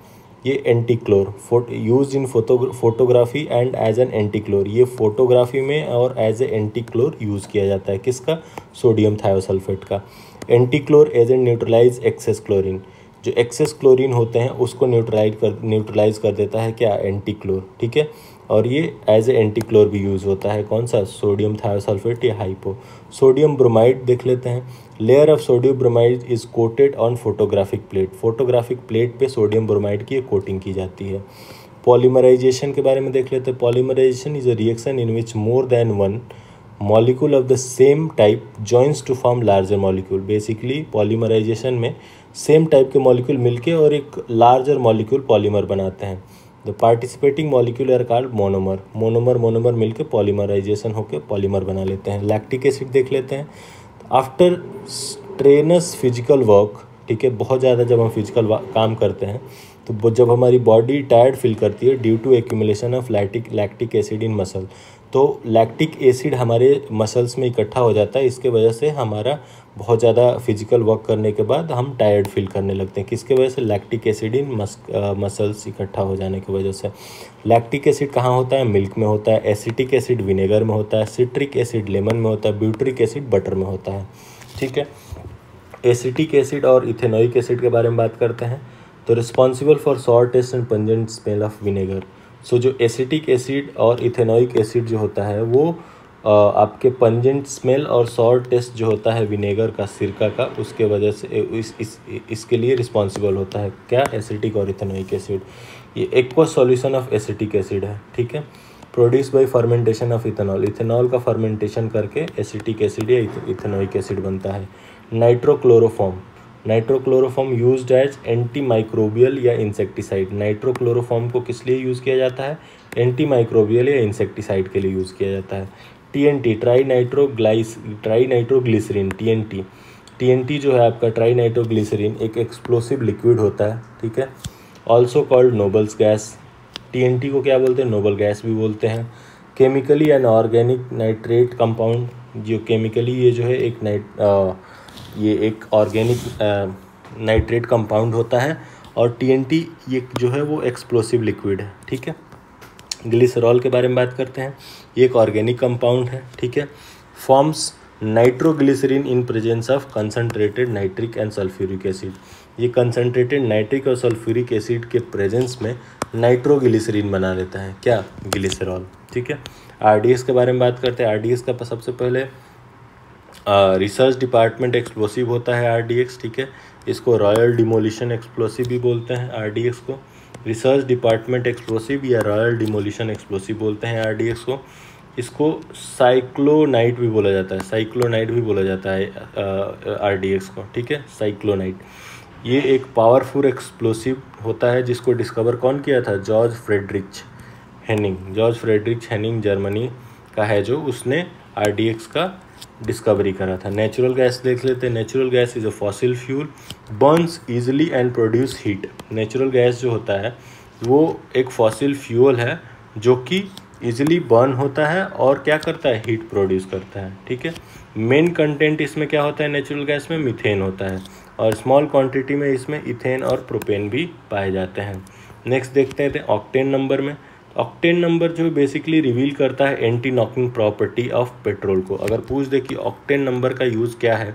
ये antichlor use in photography and as an antichlor, ये फोटोग्राफी में और एज ए एंटीक्लोर यूज़ किया जाता है। किसका? सोडियम थायोसल्फेट का। एंटीक्लोर एजेंट न्यूट्रलाइज एक्सेस क्लोरीन, जो एक्सेस क्लोरीन होते हैं उसको न्यूट्रलाइज कर देता है क्या? एंटीक्लोर। ठीक है, और ये एज ए एंटीक्लोर भी यूज़ होता है। कौन सा? सोडियम थायोसल्फेट या हाइपो। सोडियम ब्रोमाइड देख लेते हैं। Layer of sodium bromide is coated on photographic plate पे सोडियम ब्रोमाइड की कोटिंग की जाती है। पॉलीमराइजेशन के बारे में देख लेते हैं। Polymerisation is a reaction in which more than one molecule of the same type joins to form larger molecule. Basically polymerisation में सेम टाइप के मॉलिक्यूल मिलके और एक लार्जर मॉलिक्यूल पॉलीमर बनाते हैं। The participating molecule are called monomer मिलके polymerisation होकर polymer बना लेते हैं। लैक्टिक एसिड देख लेते हैं। आफ्टर स्ट्रेनस फिजिकल वर्क, ठीक है, बहुत ज़्यादा जब हम फिजिकल काम करते हैं तो जब हमारी बॉडी टायर्ड फील करती है due to accumulation of lactic acid in muscle, तो लैक्टिक एसिड हमारे मसल्स में इकट्ठा हो जाता है, इसके वजह से हमारा बहुत ज़्यादा फिजिकल वर्क करने के बाद हम टायर्ड फील करने लगते हैं। किसके वजह से? लैक्टिक एसिड इन मसल्स इकट्ठा हो जाने की वजह से। लैक्टिक एसिड कहाँ होता है? मिल्क में होता है। एसिटिक एसिड विनेगर में होता है। सिट्रिक एसिड लेमन में होता है। ब्यूट्रिक एसिड बटर में होता है। ठीक है, एसिटिक एसिड और इथेनोइक एसिड के बारे में बात करते हैं। तो responsible for sour taste and pungent smell of vinegar. So जो एसिटिक एसिड और इथेनोइक एसिड जो होता है वो आपके पंजेंट स्मेल और सॉर टेस्ट जो होता है विनेगर का, सिरका का, उसके वजह से इसके लिए रिस्पॉन्सिबल होता है। क्या? एसिटिक और इथेनोइक एसिड। ये aqueous solution of acetic acid है। ठीक है, produce by fermentation of ethanol. Ethanol का फर्मेंटेशन करके एसिटिक एसिड या इथेनोइक एसिड बनता है। नाइट्रोक्लोरोफॉर्म। नाइट्रोक्लोरोफॉर्म यूज्ड एज एंटी माइक्रोबियल या इंसेक्टिसाइड। नाइट्रोक्लोरोफॉर्म को किस लिए यूज़ किया जाता है? एंटी माइक्रोबियल या इंसेक्टिसाइड के लिए यूज़ किया जाता है। TNT, tri nitroglycerine, TNT. TNT जो है आपका ट्राई नाइट्रोग्लिसरीन एक एक्सप्लोसिव लिक्विड होता है। ठीक है, also called nobles gas. TNT को क्या बोलते हैं? नोबल गैस भी बोलते हैं। Chemically and organic nitrate compound. जो केमिकली ये जो है ये एक ऑर्गेनिक नाइट्रेट कंपाउंड होता है, और टीएनटी ये जो है वो एक्सप्लोसिव लिक्विड है। ठीक है, ग्लिसरॉल के बारे में बात करते हैं। ये एक ऑर्गेनिक कंपाउंड है। ठीक है, forms nitroglycerine in presence of concentrated nitric and sulphuric acid. ये कंसनट्रेटेड नाइट्रिक और सल्फ्यूरिक एसिड के प्रेजेंस में नाइट्रोग्लिसरीन बना लेता है। क्या? ग्लिसरॉल। ठीक है, आरडीएक्स के बारे में बात करते हैं। आरडीएक्स का सबसे पहले रिसर्च डिपार्टमेंट एक्सप्लोसिव होता है आरडीएक्स। ठीक है, इसको रॉयल डिमोलिशन एक्सप्लोसिव भी बोलते हैं आरडीएक्स को। रिसर्च डिपार्टमेंट एक्सप्लोसिव या रॉयल डिमोलिशन एक्सप्लोसिव बोलते हैं आरडीएक्स को। इसको साइक्लोनाइट भी बोला जाता है। साइक्लोनाइट भी बोला जाता है आरडीएक्स को। ठीक है, साइक्लोनाइट। ये एक पावरफुल एक्सप्लोसिव होता है जिसको डिस्कवर कौन किया था? George Friedrich Hanning. George Friedrich Hanning Germany का है जो उसने आरडीएक्स का डिस्कवरी करा था। नेचुरल गैस देख लेते हैं। Natural gas is a fossil fuel, Burns easily and produce heat. Natural gas जो होता है वो एक फॉसिल फ्यूल है जो कि ईजिली बर्न होता है और क्या करता है? हीट प्रोड्यूस करता है। ठीक है, मेन कंटेंट इसमें क्या होता है? नेचुरल गैस में मीथेन होता है, और स्मॉल क्वांटिटी में इसमें इथेन और प्रोपेन भी पाए जाते हैं। नेक्स्ट देखते हैं ऑक्टेन नंबर में। ऑक्टेन नंबर जो बेसिकली रिवील करता है anti knocking property of petrol को। अगर पूछ दे कि ऑक्टेन नंबर का यूज़ क्या है,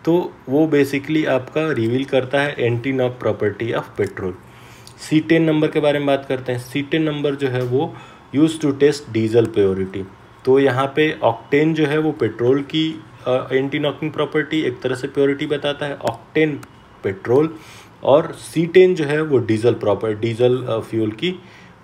तो वो बेसिकली आपका रिवील करता है anti knock property of petrol. C10 number के बारे में बात करते हैं। C10 नंबर जो है वो use to test diesel purity. तो यहाँ पे ऑक्टेन जो है वो पेट्रोल की एंटी नॉकिंग प्रॉपर्टी, एक तरह से प्योरिटी बताता है। ऑक्टेन पेट्रोल और C10 जो है वो डीजल फ्यूल की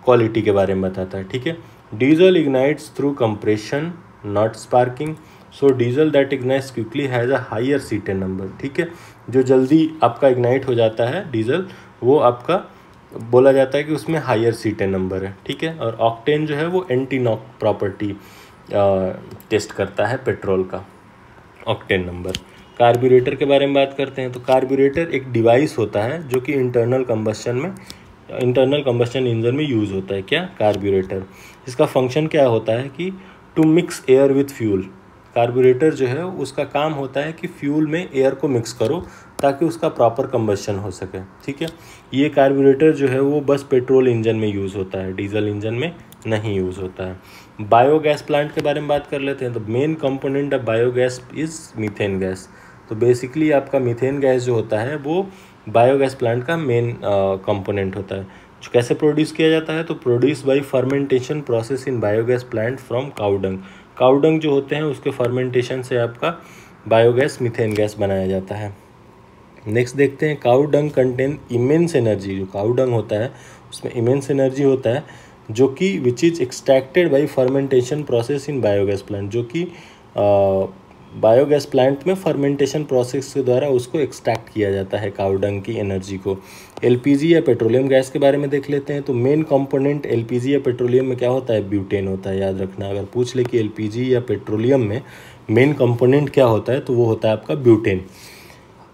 क्वालिटी के बारे में बताता है। ठीक है, diesel ignites through compression not sparking. So diesel that ignites quickly has a higher C10 number. ठीक है, जो जल्दी आपका इग्नाइट हो जाता है डीजल, वो आपका बोला जाता है कि उसमें हायर C10 नंबर है। ठीक है, और ऑक्टेन जो है वो एंटी नॉक प्रॉपर्टी टेस्ट करता है पेट्रोल का, ऑक्टेन नंबर। कार्बोरेटर के बारे में बात करते हैं। तो कार्बोरेटर एक डिवाइस होता है जो कि इंटरनल कंबस्शन इंजन में यूज़ होता है। क्या? कार्बोरेटर। इसका फंक्शन क्या होता है कि to mix air with fuel. Carburettor जो है उसका काम होता है कि फ्यूल में एयर को मिक्स करो ताकि उसका प्रॉपर कंबस्शन हो सके। ठीक है, ये कार्बोरेटर जो है वो बस पेट्रोल इंजन में यूज़ होता है, डीजल इंजन में नहीं यूज़ होता है। बायोगैस प्लांट के बारे में बात कर लेते हैं। तो main component of biogas is methane gas. तो बेसिकली आपका मीथेन गैस जो होता है वो बायोगैस प्लांट का मेन कंपोनेंट होता है। जो कैसे प्रोड्यूस किया जाता है? तो produce by fermentation process in biogas plant from cow dung. Cow dung जो होते हैं उसके फर्मेंटेशन से आपका बायोगैस मीथेन गैस बनाया जाता है। नेक्स्ट देखते हैं, काउडंग कंटेन इमेंस एनर्जी। जो काउडंग होता है उसमें इमेंस एनर्जी होता है जो कि which is extracted bye fermentation process in biogas plant. जो कि बायोगैस प्लांट में फर्मेंटेशन प्रोसेस के द्वारा उसको एक्सट्रैक्ट किया जाता है काउडंग की एनर्जी को। एलपीजी या पेट्रोलियम गैस के बारे में देख लेते हैं। तो मेन कंपोनेंट एलपीजी या पेट्रोलियम में क्या होता है? ब्यूटेन होता है। याद रखना, अगर पूछ ले कि एलपीजी या पेट्रोलियम में मेन कंपोनेंट क्या होता है तो वो होता है आपका ब्यूटेन।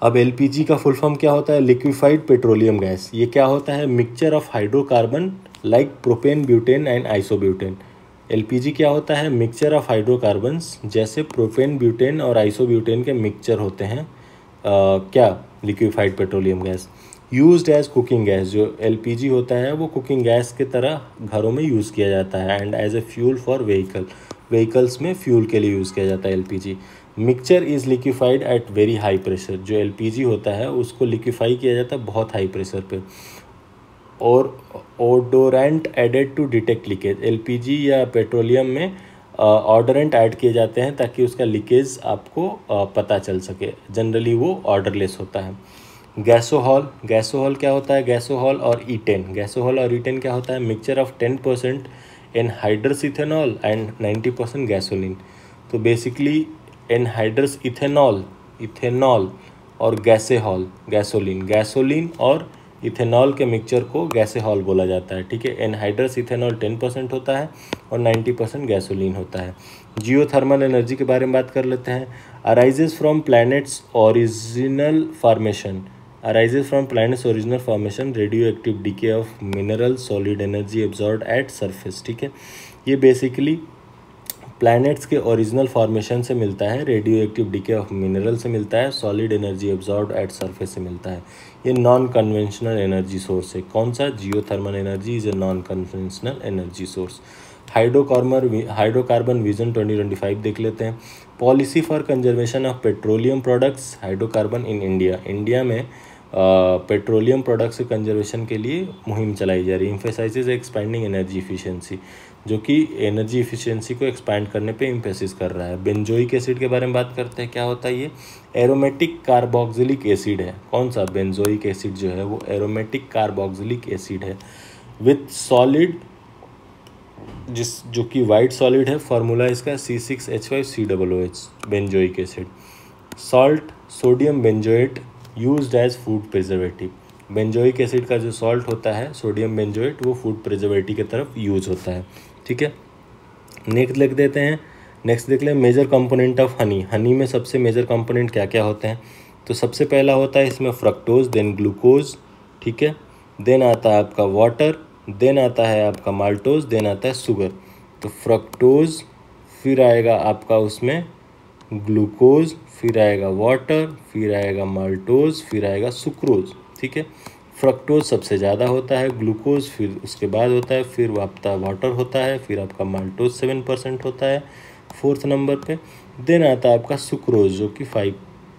अब एलपीजी का फुल फॉर्म क्या होता है? Liquefied petroleum gas. ये क्या होता है? Mixture of hydrocarbon like propane, butane and isobutane. LPG क्या होता है? मिक्सचर ऑफ हाइड्रोकार्बन्स, जैसे प्रोपेन, ब्यूटेन और आइसोब्यूटेन के मिक्सचर होते हैं क्या? Liquefied petroleum gas. Used as cooking gas. जो एलपीजी होता है वो कुकिंग गैस की तरह घरों में यूज़ किया जाता है। And as a fuel for vehicles में फ्यूल के लिए यूज़ किया जाता है LPG. Mixture is liquefied at very high pressure. जो एलपीजी होता है उसको लिक्विफाई किया जाता है बहुत हाई प्रेशर पे। और odorant added to detect leakage. LPG या पेट्रोलियम में ऑर्डरेंट ऐड किए जाते हैं ताकि उसका लीकेज आपको पता चल सके। जनरली वो ऑर्डरलेस होता है। गैसोहॉल। गैसोहॉल क्या होता है? गैसोहॉल और ईटेन। गैसोहॉल और ईटेन क्या होता है? Mixture of 10% anhydrous ethanol and 90% gasoline. तो बेसिकली एनहाइड्रस इथेनॉल और गैसेहॉल गैसोलीन और इथेनॉल के मिक्सचर को गैसेहॉल बोला जाता है। ठीक है। एनहाइड्रस इथेनॉल 10% होता है और 90% गैसोलीन होता है। जियोथर्मल एनर्जी के बारे में बात कर लेते हैं। Arises from planets original formation. Radio active DK of mineral solid energy absorb at surface. ठीक है। ये बेसिकली प्लैनेट्स के ओरिजिनल फॉर्मेशन से मिलता है, radio active DK of mineral से मिलता है, solid energy absorb at surface से मिलता है। ये नॉन कन्वेंशनल एनर्जी सोर्स है। कौन सा? Geothermal energy is a non conventional energy source. Hydrocarbon vision 2025 देख लेते हैं। Policy for conservation of petroleum products hydrocarbon in India. India में पेट्रोलियम प्रोडक्ट्स के कंजर्वेशन के लिए मुहिम चलाई जा रही है। एम्फेसाइजेज एक्सपैंडिंग एनर्जी इफिशिएंसी, जो कि एनर्जी इफिशिएंसी को एक्सपैंड करने पे एम्फेसिस कर रहा है। बेंजोइक एसिड के बारे में बात करते हैं। क्या होता है ये? एरोमेटिक कार्बोक्सिलिक एसिड है। कौन सा? बेंजोइक एसिड जो है वो एरोमेटिक कार्बोक्सिलिक एसिड है विथ सॉलिड, जो कि वाइट सॉलिड है। फार्मूला इसका C6H5COOH benzoic acid. Salt sodium benzoate used as food preservative. Benzoic acid का जो सॉल्ट होता है सोडियम बेंजोएट, वो फूड प्रिजर्वेटिव की तरफ यूज होता है। ठीक है। नेक्स्ट लिख देते हैं। नेक्स्ट देख लें major component of honey. Honey में सबसे मेजर कंपोनेंट क्या क्या होते हैं? तो सबसे पहला होता है इसमें फ्रक्टोज, देन ग्लूकोज। ठीक है। देन आता है आपका वाटर, देन आता है आपका माल्टोज, देन आता है शुगर। तो फ्रक्टोज, फिर आएगा आपका उसमें ग्लूकोज, फिर आएगा वाटर, फिर आएगा माल्टोज, फिर आएगा सुक्रोज। ठीक है। फ्रक्टोज सबसे ज़्यादा होता है, ग्लूकोज फिर उसके बाद होता है, फिर आपका वाटर होता है, फिर आपका माल्टोज 7% होता है 4th नंबर पे। देन आता है आपका सुक्रोज जो कि 5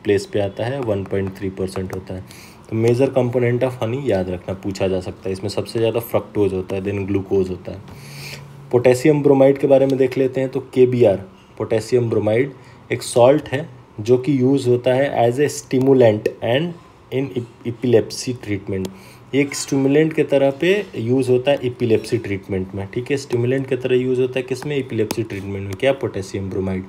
प्लेस पे आता है, 1.3% होता है। तो मेजर कंपोनेंट ऑफ हनी याद रखना, पूछा जा सकता है। इसमें सबसे ज़्यादा फ्रक्टोज होता है, देन ग्लूकोज होता है। पोटेशियम ब्रोमाइड के बारे में देख लेते हैं। तो KBr पोटेशियम ब्रोमाइड एक सॉल्ट है जो कि यूज़ होता है as a stimulant and in epilepsy treatment. एक स्टिमुलेंट के तरह पे यूज़ होता है इपिलेप्सी ट्रीटमेंट में। ठीक है। स्टिमुलेंट की तरह यूज़ होता है किसमें? इपिलेप्सी ट्रीटमेंट में। क्या? Potassium bromide.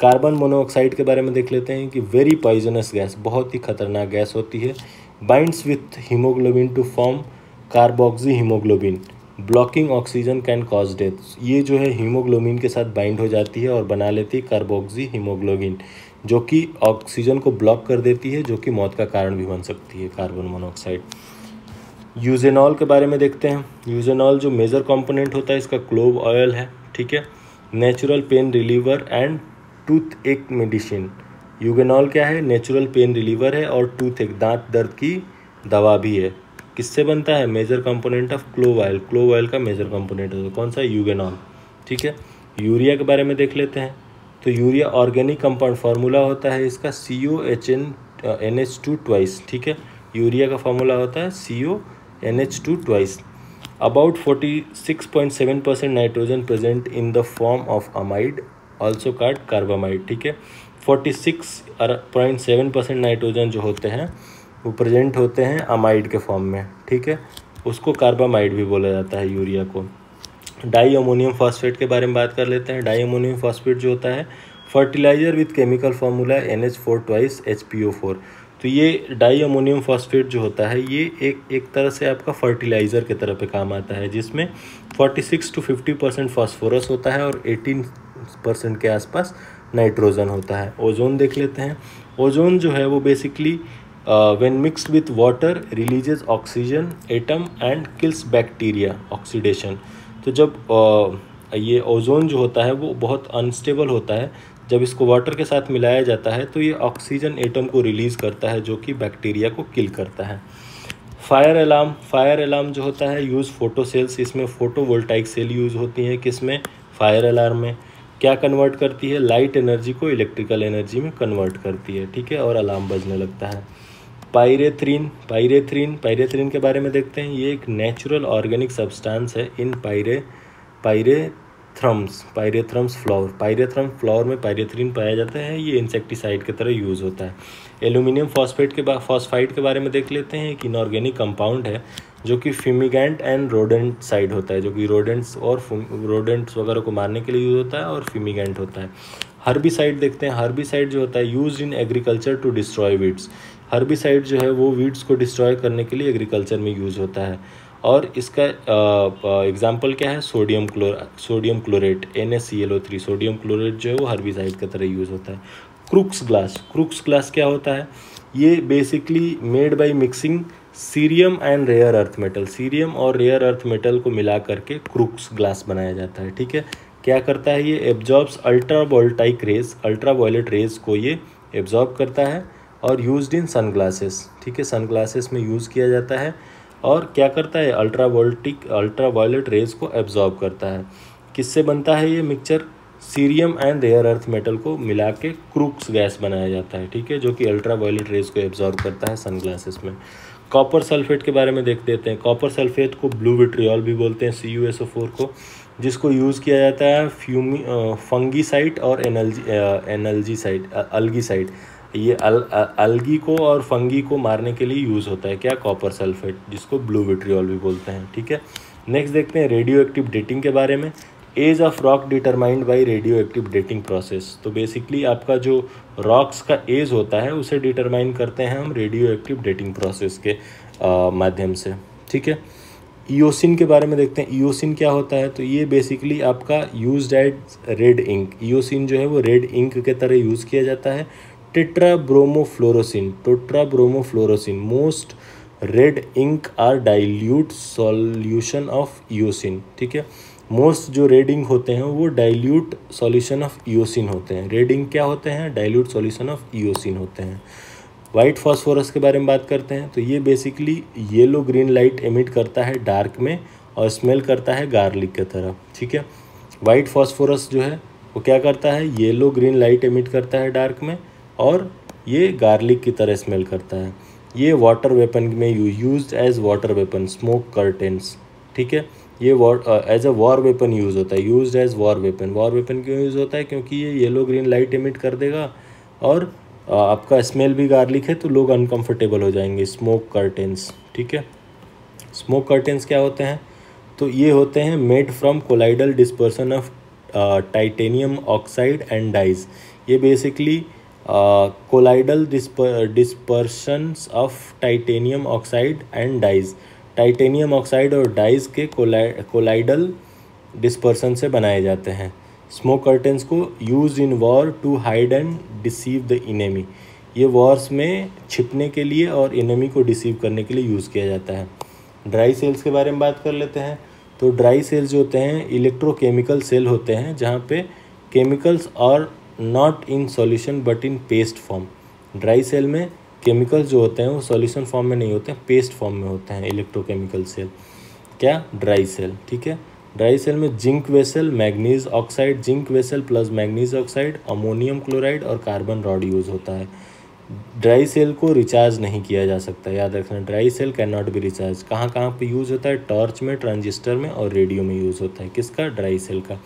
कार्बन मोनोऑक्साइड के बारे में देख लेते हैं कि वेरी पॉइजनस गैस, बहुत ही खतरनाक गैस होती है। Binds with haemoglobin to form carboxy haemoglobin, blocking oxygen can cause death. ये जो है हीमोग्लोबिन के साथ बाइंड हो जाती है और बना लेती है कार्बोक्सी हीमोग्लोबिन, जो कि ऑक्सीजन को ब्लॉक कर देती है, जो कि मौत का कारण भी बन सकती है कार्बन मोनोऑक्साइड। यूजेनॉल के बारे में देखते हैं। यूजेनॉल जो मेजर कंपोनेंट होता है इसका क्लोव ऑयल है। ठीक है। Natural pain reliever and tooth एक मेडिसिन। यूजेनॉल क्या है? नेचुरल पेन रिलीवर है और टूथ एक, दांत दर्द की दवा भी है। किससे बनता है? Major component of clove oil. Clove oil का मेजर कंपोनेंट है कौन सा? यूजेनॉल। ठीक है। यूरिया के बारे में देख लेते हैं। तो यूरिया ऑर्गेनिक कंपाउंड, फार्मूला होता है इसका CONH2 ट्वाइस। ठीक है। यूरिया का फार्मूला होता है CONH2 twice. About 46.7% nitrogen present in the form of amide, also called carbamide. ठीक है। 46.7% नाइट्रोजन जो होते हैं वो प्रेजेंट होते हैं अमाइड के फॉर्म में। ठीक है। उसको कार्बामाइड भी बोला जाता है यूरिया को। डाई अमोनियम फॉस्फेट के बारे में बात कर लेते हैं। डाई अमोनियम फॉस्फेट जो होता है fertiliser with chemical formula NH4 twice HPO4। तो ये डाई अमोनियम फॉस्फेट जो होता है ये एक तरह से आपका फर्टिलाइज़र के तरह पे काम आता है, जिसमें 46 to 50% फास्फोरस होता है और 50% के आसपास नाइट्रोजन होता है। ओजोन देख लेते हैं। ओजोन जो है वो basically when mixed with water releases oxygen atom and kills bacteria oxidation. तो जब ये ओजोन जो होता है वो बहुत अनस्टेबल होता है, जब इसको वाटर के साथ मिलाया जाता है तो ये ऑक्सीजन एटम को रिलीज़ करता है जो कि बैक्टीरिया को किल करता है। फायर अलार्म जो होता है यूज़ फोटो सेल्स, इसमें फोटोवोल्टाइक सेल यूज़ होती हैं। किसमें? फायर अलार्म में। क्या कन्वर्ट करती है? लाइट एनर्जी को इलेक्ट्रिकल एनर्जी में कन्वर्ट करती है, ठीक है, और अलार्म बजने लगता है। पायरेथ्रिन के बारे में देखते हैं। ये एक नेचुरल ऑर्गेनिक सब्सटेंस है इन पायरेथ्रम्स फ्लावर में पायरेथ्रिन पाया जाता है। ये इंसेक्टिसाइड की तरह यूज़ होता है। एल्यूमिनियम फॉस्फाइड के बारे में देख लेते हैं। एक इनऑर्गेनिक कंपाउंड है जो कि फ्यूमिगेंट एंड रोडेंटसाइड होता है, जो कि रोडेंट्स वगैरह को मारने के लिए यूज़ होता है, और फ्यूमिगेंट होता है। हर्बिसाइड देखते हैं। हर्बिसाइड जो होता है used in agriculture to destroy weeds. Herbicide जो है वो वीड्स को डिस्ट्रॉय करने के लिए एग्रीकल्चर में यूज़ होता है। और इसका एग्जाम्पल क्या है? Sodium chlorate NaClO3। Sodium chlorate जो है वो हर्बिसाइड की तरह यूज़ होता है। क्रूक्स ग्लास क्या होता है? ये basically made by mixing cerium and rare earth metal. Cerium और रेयर अर्थ मेटल को मिला करके क्रूक्स ग्लास बनाया जाता है, ठीक है। क्या करता है? ये एब्जॉर्ब्स अल्ट्रावायलेट रेज को ये एब्जॉर्ब करता है और यूज्ड इन सनग्लासेस, ठीक है, सनग्लासेस में यूज़ किया जाता है। और क्या करता है? अल्ट्रावायलेट रेज को एब्जॉर्ब करता है। किससे बनता है ये mixture? Cerium and rare earth metal को मिला के क्रूक्स गैस बनाया जाता है, ठीक है, जो कि अल्ट्रावायलेट रेज को एब्जॉर्ब करता है सनग्लासेस में। कॉपर सल्फेट के बारे में देख लेते हैं। कॉपर सल्फेट को ब्लू विट्रियोल भी बोलते हैं, CuSO4 को, जिसको यूज़ किया जाता है फंगीसाइड और अल्गीसाइड। ये अलगी को और फंगी को मारने के लिए यूज़ होता है क्या? कॉपर सल्फेट, जिसको ब्लू विट्रियोल भी बोलते हैं, ठीक है। नेक्स्ट देखते हैं रेडियो एक्टिव डेटिंग के बारे में। Age of rock determined by radioactive dating process. तो बेसिकली आपका जो रॉक्स का एज होता है उसे डिटरमाइन करते हैं हम रेडियो एक्टिव डेटिंग प्रोसेस के माध्यम से, ठीक है। ईओसिन के बारे में देखते हैं। ईओसिन क्या होता है? तो ये बेसिकली आपका used as red ink. Eosin जो है वो रेड इंक के तरह यूज़ किया जाता है। Tetrabromofluorescein most red ink are dilute solution of eosin, ठीक है। मोस्ट जो रेड इंक होते हैं वो डाइल्यूट सॉल्यूशन ऑफ ईओसिन होते हैं। रेड इंक क्या होते हैं? डाइल्यूट सॉल्यूशन ऑफ ईओसिन होते हैं। वाइट फॉस्फोरस के बारे में बात करते हैं। तो ये basically yellow green light emit करता है डार्क में और स्मेल करता है गार्लिक की तरह, ठीक है। वाइट फॉस्फोरस जो है वो क्या करता है? येलो ग्रीन लाइट एमिट करता है डार्क में और ये गार्लिक की तरह स्मेल करता है। ये वाटर वेपन में used as water weapon, smoke curtains, ठीक है। ये as a war weapon use होता है, used as war weapon. War weapon क्यों यूज़ होता है? क्योंकि ये येलो ग्रीन लाइट एमिट कर देगा और आपका स्मेल भी गार्लिक है तो लोग अनकंफर्टेबल हो जाएंगे। स्मोक कर्टेंस, ठीक है। स्मोक कर्टेंस क्या होते हैं? तो ये होते हैं made from colloidal dispersion of titanium oxide and dyes. ये basically colloidal dispersions of titanium oxide and dyes, titanium oxide और डाइज के कोलाइडल डिस्पर्सन से बनाए जाते हैं। स्मोक कर्टेंस को use in war to hide and deceive the enemy. ये wars में छिपने के लिए और इनेमी को डिसीव करने के लिए यूज़ किया जाता है। ड्राई सेल्स के बारे में बात कर लेते हैं। तो ड्राई सेल्स जो होते हैं इलेक्ट्रोकेमिकल सेल होते हैं जहाँ पे केमिकल्स और not in solution but in paste form. Dry cell में केमिकल्स जो होते हैं वो सॉल्यूशन फॉर्म में नहीं होते हैं, पेस्ट फॉर्म में होते हैं इलेक्ट्रोकेमिकल सेल। क्या? ड्राई सेल, ठीक है। ड्राई सेल में zinc vessel, manganese oxide, zinc vessel plus manganese oxide, ammonium chloride और कार्बन रॉड यूज़ होता है। ड्राई सेल को रिचार्ज नहीं किया जा सकता, याद रखना। Dry cell can not be recharge. कहाँ कहाँ पे यूज़ होता है? टॉर्च में, ट्रांजिस्टर में और रेडियो में यूज़ होता है। किसका? ड्राई सेल का।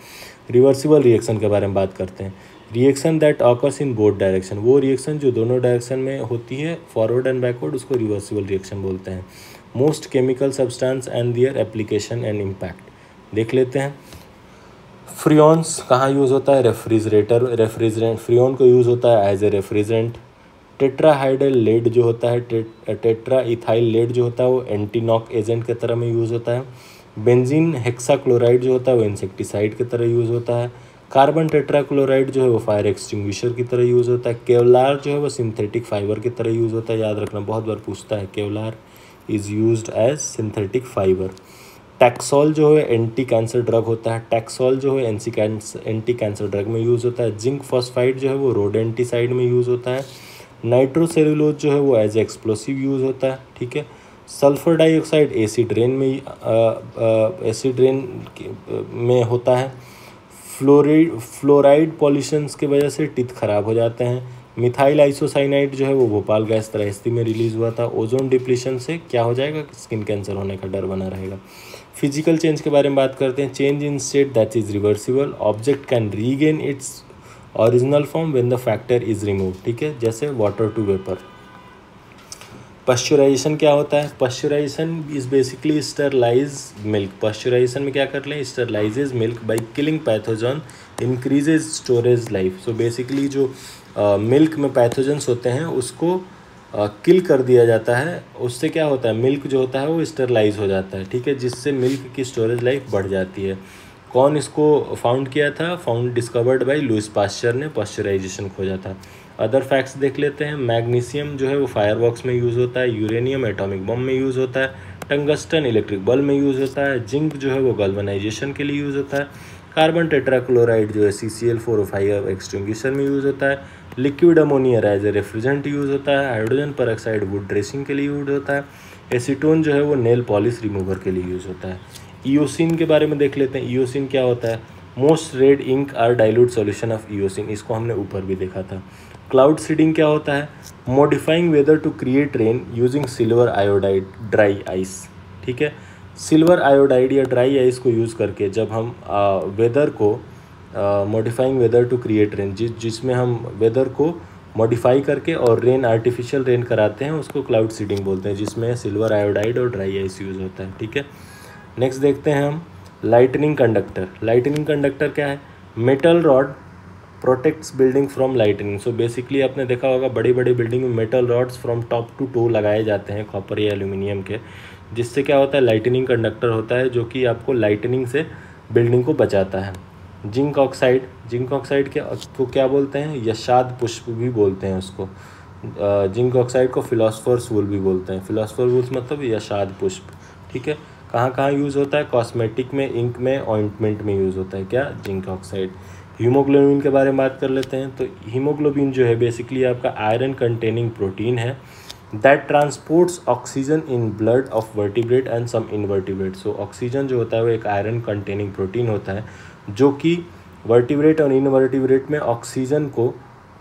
रिवर्सिबल रिएक्शन के बारे में बात करते हैं। Reaction that occurs in both direction, वो रिएक्शन जो दोनों डायरेक्शन में होती है, फॉरवर्ड एंड बैकवर्ड, उसको रिवर्सिबल रिएक्शन बोलते हैं। Most chemical substance and their application and impact देख लेते हैं। फ्रियोन्स कहाँ यूज़ होता है? रेफ्रिजरेंट। फ्रियोन को यूज़ होता है as a refrigerant. Tetrahedral lead जो होता है, टेट्रा इथाइल लेड जो होता है वो एंटी नॉक एजेंट के तरह में यूज़ होता है। बेंजीन हेक्साक्लोराइड जो होता है वो इंसेक्टिसाइड की तरह यूज़ होता है। कार्बन टेट्राक्लोराइड जो है वो फायर एक्सटिंग्विशर की तरह यूज़ होता है। केवलार जो है वो सिंथेटिक फाइबर की तरह यूज़ होता है, याद रखना, बहुत बार पूछता है। Kevlar is used as synthetic fibre. Taxol जो है एंटी कैंसर ड्रग होता है। टैक्सोल जो है एंटी कैंसर ड्रग में यूज़ होता है। जिंक फॉस्फाइड जो है वो रोडेंटिसाइड में यूज़ होता है। नाइट्रोसेलुलोज जो है वो एज एक्सप्लोसिव यूज़ होता है, ठीक है। सल्फर डाइऑक्साइड एसिड रेन में होता है। फ्लोराइड पॉल्यूशंस की वजह से टीथ खराब हो जाते हैं। मिथाइल आइसोसाइनाइड जो है वो भोपाल गैस त्रायस्ती में रिलीज़ हुआ था। ओजोन डिप्लीशन से क्या हो जाएगा, स्किन कैंसर होने का डर बना रहेगा। फिजिकल चेंज के बारे में बात करते हैं। Change in state that is reversible. Object can regain its original form when the factor is remove, ठीक है, जैसे वाटर टू वेपर। पश्चराइजेशन क्या होता है? Pasteurisation is basically sterilise milk. Pasteurisation में क्या कर लें, sterilises milk by killing pathogen, increases storage life. So basically जो मिल्क में पैथोजन्स होते हैं उसको किल कर दिया जाता है। उससे क्या होता है, मिल्क जो होता है वो स्टरलाइज हो जाता है, ठीक है, जिससे मिल्क की स्टोरेज लाइफ बढ़ जाती है। कौन इसको फाउंड किया था? डिस्कवर्ड बाय लुइस पास्चर ने पश्चराइजेशन खोजा था। अदर फैक्ट्स देख लेते हैं। मैग्नीशियम जो है वो फायरवर्क्स में यूज़ होता है। यूरेनियम एटॉमिक बम में यूज़ होता है। टंगस्टन इलेक्ट्रिक बल्ब में यूज़ होता है। जिंक जो है वो गल्वनाइजेशन के लिए यूज़ होता है। कार्बन टेट्राक्लोराइड जो है CCl4 फायर एक्सटिंग्विशर में यूज़ होता है। Liquid ammonia as a refrigerant use होता है। हाइड्रोजन परऑक्साइड वुड ड्रेसिंग के लिए यूज होता है। एसीटोन जो है वो नेल पॉलिश रिमूवर के लिए यूज़ होता है। ईओसिन के बारे में देख लेते हैं। ईओसिन क्या होता है? Most red ink are dilute solution of eosin. इसको हमने ऊपर भी देखा था। क्लाउड सीडिंग क्या होता है? Modifying weather to create rain using silver iodide dry ice, ठीक है। सिल्वर आयोडाइड या ड्राई आइस को यूज़ करके जब हम वेदर को modifying weather to create rain, जिसमें हम वेदर को मॉडिफाई करके और रेन, आर्टिफिशियल रेन कराते हैं, उसको क्लाउड सीडिंग बोलते हैं, जिसमें सिल्वर आयोडाइड और ड्राई आइस यूज़ होता है, ठीक है। नेक्स्ट देखते हैं हम लाइटनिंग कंडक्टर। लाइटनिंग कंडक्टर क्या है? Metal rod protects building from lightning. So basically आपने देखा होगा बड़ी बड़ी बिल्डिंग में metal rods from top to toe लगाए जाते हैं, कॉपर या एल्यूमिनियम के, जिससे क्या होता है, लाइटनिंग कंडक्टर होता है, जो कि आपको लाइटनिंग से बिल्डिंग को बचाता है। जिंक ऑक्साइड को क्या बोलते हैं? यशाद पुष्प भी बोलते हैं उसको। जिंक ऑक्साइड को फिलोसफर्स वुल भी बोलते हैं। फिलोसफर वुल मतलब यशाद पुष्प, ठीक है। कहाँ कहाँ यूज़ होता है? कॉस्मेटिक में, इंक में, ऑइंटमेंट में यूज़ होता है क्या? Zinc oxide. हीमोग्लोबिन के बारे में बात कर लेते हैं। तो हीमोग्लोबिन जो है बेसिकली आपका आयरन कंटेनिंग प्रोटीन है that transports oxygen in blood of vertebrate and some invertebrate. So oxygen जो होता है वो एक आयरन कंटेनिंग प्रोटीन होता है जो कि वर्टिब्रेट और इनवर्टिब्रेट में ऑक्सीजन को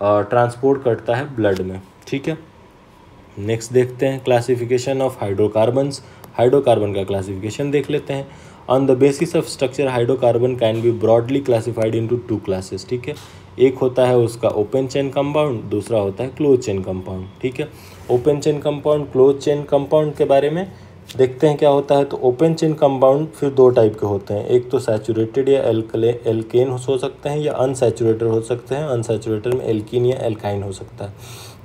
ट्रांसपोर्ट करता है ब्लड में, ठीक है। नेक्स्ट देखते हैं क्लासिफिकेशन ऑफ हाइड्रोकार्बन्स। हाइड्रोकार्बन का क्लासिफिकेशन देख लेते हैं। On the basis of structure hydrocarbon can be broadly classified into 2 classes, ठीक है। एक होता है उसका ओपन चेन कंपाउंड, दूसरा होता है क्लोज चेन कंपाउंड, ठीक है। Open chain compound, close chain compound के बारे में देखते हैं क्या होता है। तो ओपन चेन कंपाउंड फिर 2 टाइप के होते हैं। एक तो सैचुरेटेड या एल्केन हो सकते हैं, या अनसैचुरेटेड हो सकते हैं। अनसैचुरेटेड में एल्कीन या एल्काइन हो सकता है,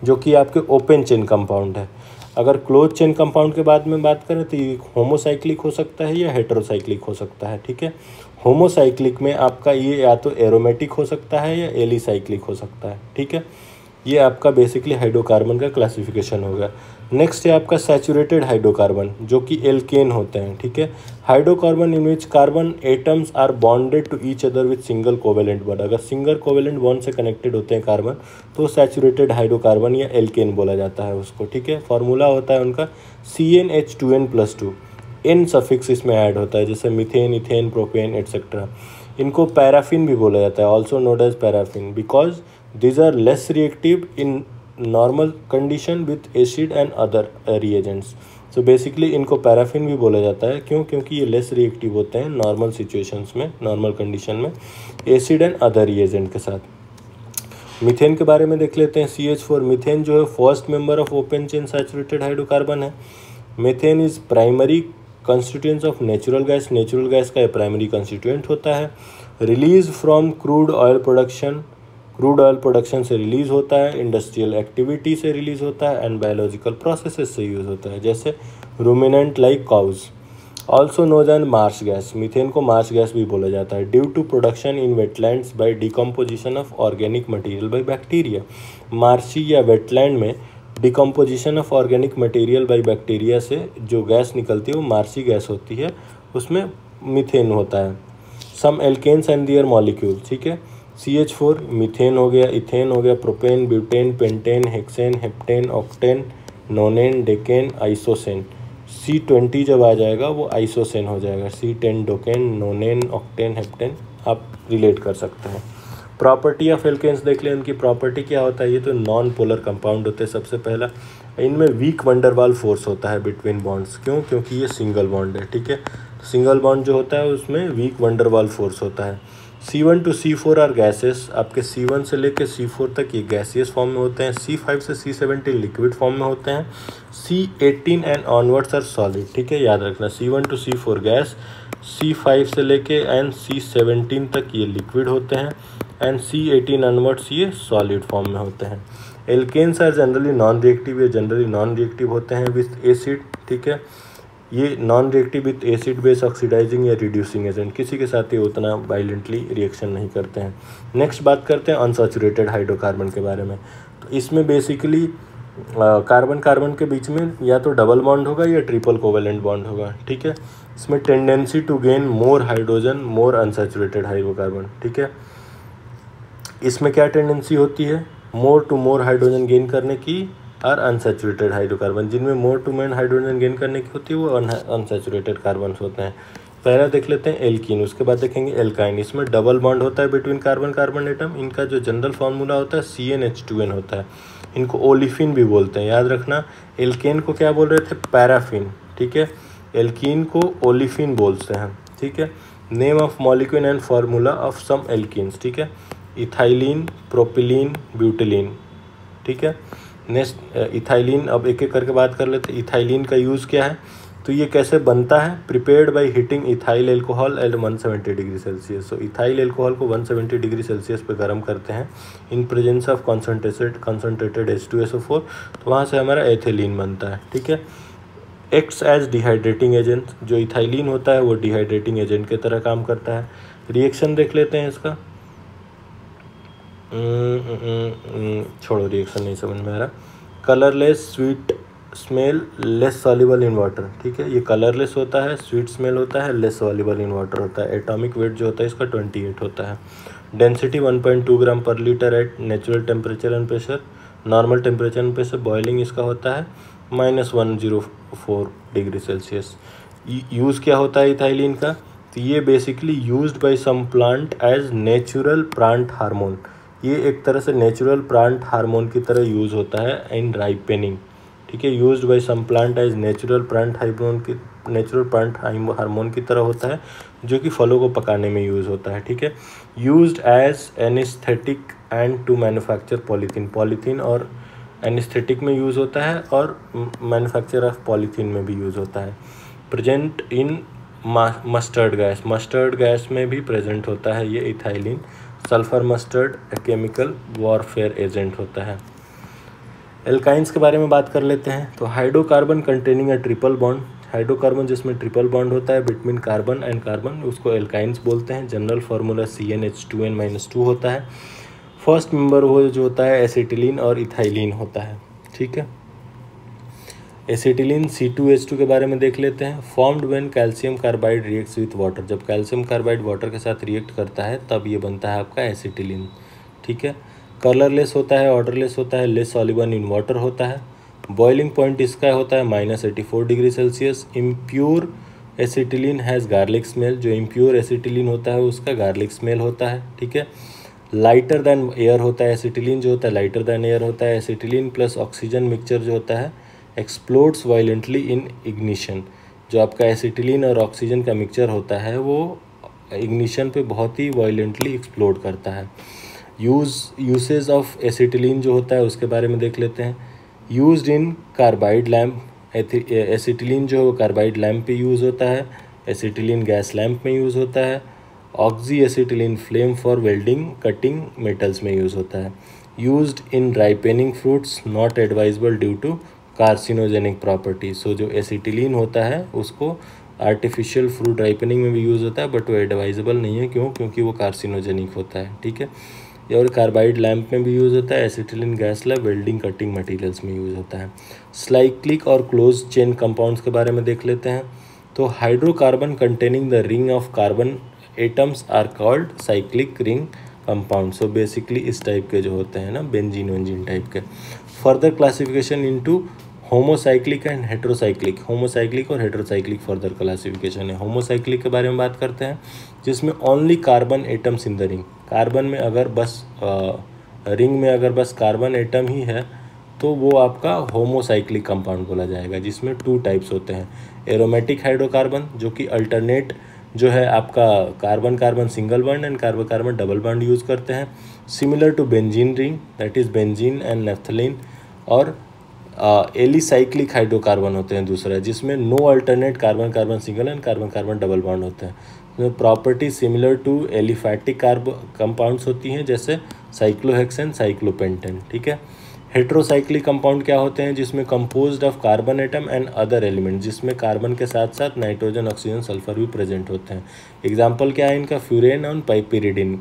जो कि आपके ओपन चेन कंपाउंड है। अगर क्लोज चेन कंपाउंड के बाद में बात करें तो ये होमोसाइक्लिक हो सकता है या हेटेरोसाइक्लिक हो सकता है, ठीक है। होमोसाइक्लिक में आपका ये या तो एरोमेटिक हो सकता है या एलिसाइक्लिक हो सकता है, ठीक है। ये आपका बेसिकली हाइड्रोकार्बन का क्लासिफिकेशन होगा। नेक्स्ट है आपका सैचुरेटेड हाइड्रोकार्बन, जो कि एल्केन होते हैं, ठीक है। Hydrocarbon in which carbon atoms are bonded to each other with single covalent bond. अगर सिंगल कोवेलेंट बॉन्ड से कनेक्टेड होते हैं कार्बन तो सैचुरेटेड हाइड्रोकार्बन या एल्केन बोला जाता है उसको, ठीक है। फॉर्मूला होता है उनका CnH2n+2। एन सफिक्स इसमें ऐड होता है, जैसे मीथेन, इथेन, प्रोपेन एटसेट्रा। इनको पैराफिन भी बोला जाता है, also known as paraffin, because these are less reactive in normal condition with acid and other reagents. So basically इनको पैराफिन भी बोला जाता है, क्यों? क्योंकि ये लेस रिएक्टिव होते हैं नॉर्मल सिचुएशंस में, नॉर्मल कंडीशन में, एसिड एंड अदर रिएजेंट के साथ। मीथेन के बारे में देख लेते हैं। CH4 मीथेन जो है first member of open chain saturated hydrocarbon है। Methane is primary constituents of natural gas. Natural gas का प्राइमरी कंस्टिट्यूएंट होता है। Release from crude oil production, crude oil production से रिलीज़ होता है, इंडस्ट्रियल एक्टिविटी से रिलीज़ होता है, एंड बायोलॉजिकल प्रोसेसेस से यूज़ होता है, जैसे ruminant like cows. Also known as marsh gas, methane को मार्श गैस भी बोला जाता है। Due to production in wetlands by decomposition of organic material by bacteria, marshy या वेटलैंड में decomposition of organic material by bacteria से जो gas निकलती है वो मार्शी गैस होती है, उसमें मीथेन होता है। Some alkanes and their molecule, ठीक है, CH4 मीथेन हो गया, इथेन हो गया, propane, butane, pentane, hexane, heptane, octane, nonane, decane, icosane. C20 जब आ जाएगा वो आइसोसेन हो जाएगा। C10 decane, nonane, octane, heptane आप रिलेट कर सकते हैं। प्रॉपर्टी ऑफ एल्केन्स देख लें, उनकी प्रॉपर्टी क्या होता है। ये तो नॉन पोलर कंपाउंड होते हैं। सबसे पहला इनमें वीक वंडरवाल फोर्स होता है बिटवीन बॉन्ड्स। क्यों? क्योंकि ये सिंगल बॉन्ड है, ठीक है। सिंगल बॉन्ड जो होता है उसमें वीक वंडरवाल फोर्स होता है। C1 to C4 are gases, आपके C1 से लेकर C4 तक ये गैसियस फॉर्म में होते हैं। C5 से C17 लिक्विड फॉर्म में होते हैं। C18 and onwards are solid, ठीक है, याद रखना। C1 to C4 gas, C5 से लेके एंड C17 तक ये लिक्विड होते हैं एंड C18 ऑनवर्ड्स ये सॉलिड फॉर्म में होते हैं। Alkanes are generally non reactive, ये जनरली नॉन रिएक्टिव होते हैं विथ एसिड, ठीक है। ये non reactive with acid base oxidising या रिड्यूसिंग एजेंट, किसी के साथ ये उतना वायलेंटली रिएक्शन नहीं करते हैं। नेक्स्ट बात करते हैं अनसैचुरेटेड हाइड्रोकार्बन के बारे में। तो इसमें बेसिकली कार्बन कार्बन के बीच में या तो डबल बॉन्ड होगा या ट्रिपल कोवेलेंट बॉन्ड होगा, ठीक है। इसमें tendency to gain more hydrogen more unsaturated hydrocarbon, ठीक है। इसमें क्या टेंडेंसी होती है? More to more hydrogen gain करने की और अनसैचुरेटेड हाइड्रोकार्बन, जिनमें more to more hydrogen gain करने की होती है वो अनसैचुरेटेड कार्बन होते हैं। पहला देख लेते हैं एल्कीन, उसके बाद देखेंगे एल्काइन। इसमें डबल बॉन्ड होता है बिटवीन कार्बन कार्बन एटम। इनका जो जनरल फार्मूला होता है CnH2n होता है। इनको ओलिफिन भी बोलते हैं, याद रखना। एल्केन को क्या बोल रहे थे? पैराफिन, ठीक है। एल्कीन को ओलिफिन बोलते हैं, ठीक है। Name of molecule and formula of some alkenes, ठीक है। इथाइलिन, प्रोपिलीन, ब्यूटिलीन, ठीक है। नेक्स्ट इथाइलिन, अब एक एक करके बात कर लेते हैं। इथाइलिन का यूज़ क्या है? तो ये कैसे बनता है? Prepared by heating ethyl alcohol at 170 degree Celsius. तो इथाइल एल्कोहल को 170 डिग्री सेल्सियस पे गर्म करते हैं इन प्रेजेंस ऑफ कॉन्सनट्रेटेड H2SO4, तो वहाँ से हमारा एथिलीन बनता है, ठीक है। एक्ट्स एज डिहाइड्रेटिंग एजेंट, जो इथाइलिन होता है वो डिहाइड्रेटिंग एजेंट की तरह काम करता है। रिएक्शन देख लेते हैं इसका। छोड़ो, रिएक्शन नहीं समझ में आ रहा। Colourless, sweet smell, less soluble in water, ठीक है। ये कलरलेस होता है, स्वीट स्मेल होता है, लेस सॉल्युबल इन वाटर होता है। एटॉमिक वेट जो होता है इसका 28 होता है। डेंसिटी 1.2 ग्राम पर litre at natural temperature and pressure. Normal temperature and pressure boiling इसका होता है -104 डिग्री सेल्सियस। यूज़ क्या होता है इथाइलिन का? तो ये basically used by some plant as natural plant hormone. ये एक तरह से नेचुरल प्लांट हार्मोन की तरह यूज़ होता है इन राइपेनिंग, ठीक है। Used by some plant as natural plant hormone की तरह होता है, जो कि फलों को पकाने में यूज़ होता है, ठीक है। Used as anaesthetic and to manufacture polythene, polythene और एनेस्थेटिक में यूज़ होता है और मैन्युफैक्चर ऑफ पॉलीथीन में भी यूज़ होता है। Present in mustard gas, mustard gas में भी प्रेजेंट होता है ये ethylene. Sulphur mustard chemical warfare agent होता है। एल्काइंस के बारे में बात कर लेते हैं। तो hydrocarbon containing a triple bond, hydrocarbon जिसमें ट्रिपल बॉन्ड होता है बिटवीन कार्बन एंड कार्बन, उसको एल्काइंस बोलते हैं। जनरल फार्मूला CnH2n-2 होता है। फर्स्ट मेंबर वो जो होता है एसिटिलीन और इथाइलिन होता है, ठीक है। एसिटिलीन C2H2 के बारे में देख लेते हैं। Formed when calcium carbide reacts with water, जब कैल्शियम कार्बाइड वाटर के साथ रिएक्ट करता है तब ये बनता है आपका एसिटिलीन, ठीक है। कलरलेस होता है, ऑर्डरलेस होता है, लेस सॉल्युबल इन वाटर होता है। बॉइलिंग पॉइंट इसका होता है -84 degree Celsius. Impure acetylene has garlic smell, जो इम्प्योर एसिटिलीन होता है उसका गार्लिक स्मेल होता है, ठीक है। लाइटर दैन एयर होता है, एसिटिलीन जो होता है लाइटर दैन एयर होता है। एसिटिलीन प्लस ऑक्सीजन मिक्सचर जो होता है एक्सप्लोड्स वायलेंटली इन इग्निशन, जो आपका एसिटिलीन और ऑक्सीजन का मिक्सचर होता है वो इग्निशन पे बहुत ही वायलेंटली एक्सप्लोड करता है। यूसेज ऑफ एसिटिलीन जो होता है उसके बारे में देख लेते हैं। Used in carbide lamp, acetylene जो कार्बाइड लैम्प पे यूज़ होता है। एसिटिलीन गैस लैम्प में यूज़ होता है। Oxy acetylene flame for welding cutting metals में यूज़ होता है। Used in ripening fruits, not advisable due to carcinogenic property. So जो एसिटिलीन होता है उसको आर्टिफिशियल फ्रूट राइपनिंग में भी यूज़ होता है, बट वो एडवाइजेबल नहीं है। क्यों? क्योंकि वो कार्सिनोजेनिक होता है, ठीक है। और कार्बाइड लैंप में भी यूज़ होता है, acetylene gas lab, welding cutting materials में यूज़ होता है। साइक्लिक और क्लोज चेन कंपाउंड्स के बारे में देख लेते हैं। तो hydrocarbon containing the ring of carbon atoms are called cyclic ring compound. So basically इस टाइप के जो होते हैं ना, बेंजीन वेंजीन टाइप के। Further classification into homocyclic and heterocyclic. Homocyclic और हेट्रोसाइक्लिक फर्दर क्लासिफिकेशन है। होमोसाइक्लिक के बारे में बात करते हैं, जिसमें only carbon atoms in the ring. Carbon में अगर बस रिंग में अगर बस कार्बन एटम ही है तो वो आपका होमोसाइक्लिक कंपाउंड बोला जाएगा, जिसमें 2 टाइप्स होते हैं। एरोमेटिक हाइड्रोकार्बन जो कि अल्टरनेट जो है आपका carbon carbon single bond and carbon carbon double bond use करते हैं, similar to benzene ring, that is benzene and naphthalene. और एलिसाइक्लिक हाइड्रोकार्बन होते हैं दूसरा, जिसमें no alternate carbon carbon single and carbon carbon double bond होते हैं। इसमें property similar to aliphatic compounds होती हैं, जैसे साइक्लोहेक्सेन, साइक्लोपेंटेन, ठीक है। हेट्रोसाइक्लिक कंपाउंड क्या होते हैं? जिसमें composed of carbon atom and other element, जिसमें कार्बन के साथ साथ नाइट्रोजन, ऑक्सीजन, सल्फर भी प्रेजेंट होते हैं। एग्जाम्पल क्या है इनका? फ्यूरेन और पाइपिरिडिन।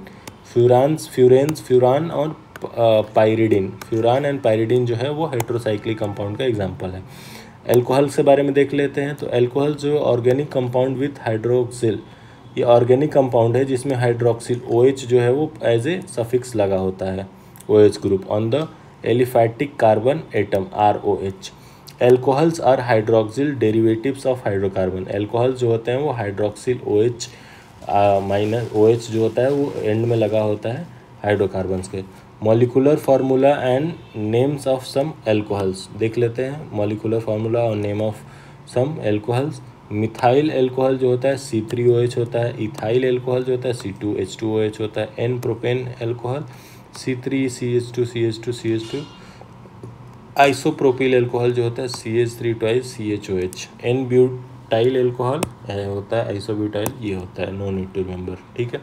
फ्यूरान और पाइरिडिन। फ्यूरान एंड पाइरिडिन जो है वो हेट्रोसाइक्लिक कंपाउंड का एग्जाम्पल है। एल्कोहल के बारे में देख लेते हैं। तो एल्कोहल जो ऑर्गेनिक कंपाउंड विथ हाइड्रोक्सिल, ये ऑर्गेनिक कंपाउंड है जिसमें हाइड्रोक्सिल OH जो है वो एज ए सफिक्स लगा होता है, OH group on the aliphatic carbon atom ROH। Alcohols are hydroxyl derivatives of hydrocarbon. Alcohol जो होते हैं वो हाइड्रोक्सिल OH माइनस OH जो होता है वो एंड में लगा होता है हाइड्रोकार्बन्स के। Molecular formula and names of some alcohols देख लेते हैं। मॉलिकुलर फार्मूला और name of some alcohols. Methyl alcohol जो होता है C3OH होता है। इथाइल एल्कोहल जो होता है C2H2OH होता है। N propane alcohol C3CH2CH2CH2। Isopropyl alcohol जो होता है CH3 twice CHOH। N butyl alcohol होता है आइसोब्यूटाइल, ये होता है, नो नीड टू रिमेंबर, ठीक है।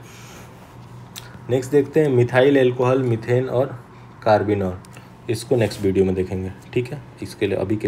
नेक्स्ट देखते हैं मिथाइल एल्कोहल, मीथेन और कार्बिनॉल। इसको नेक्स्ट वीडियो में देखेंगे, ठीक है। इसके लिए अभी के लिए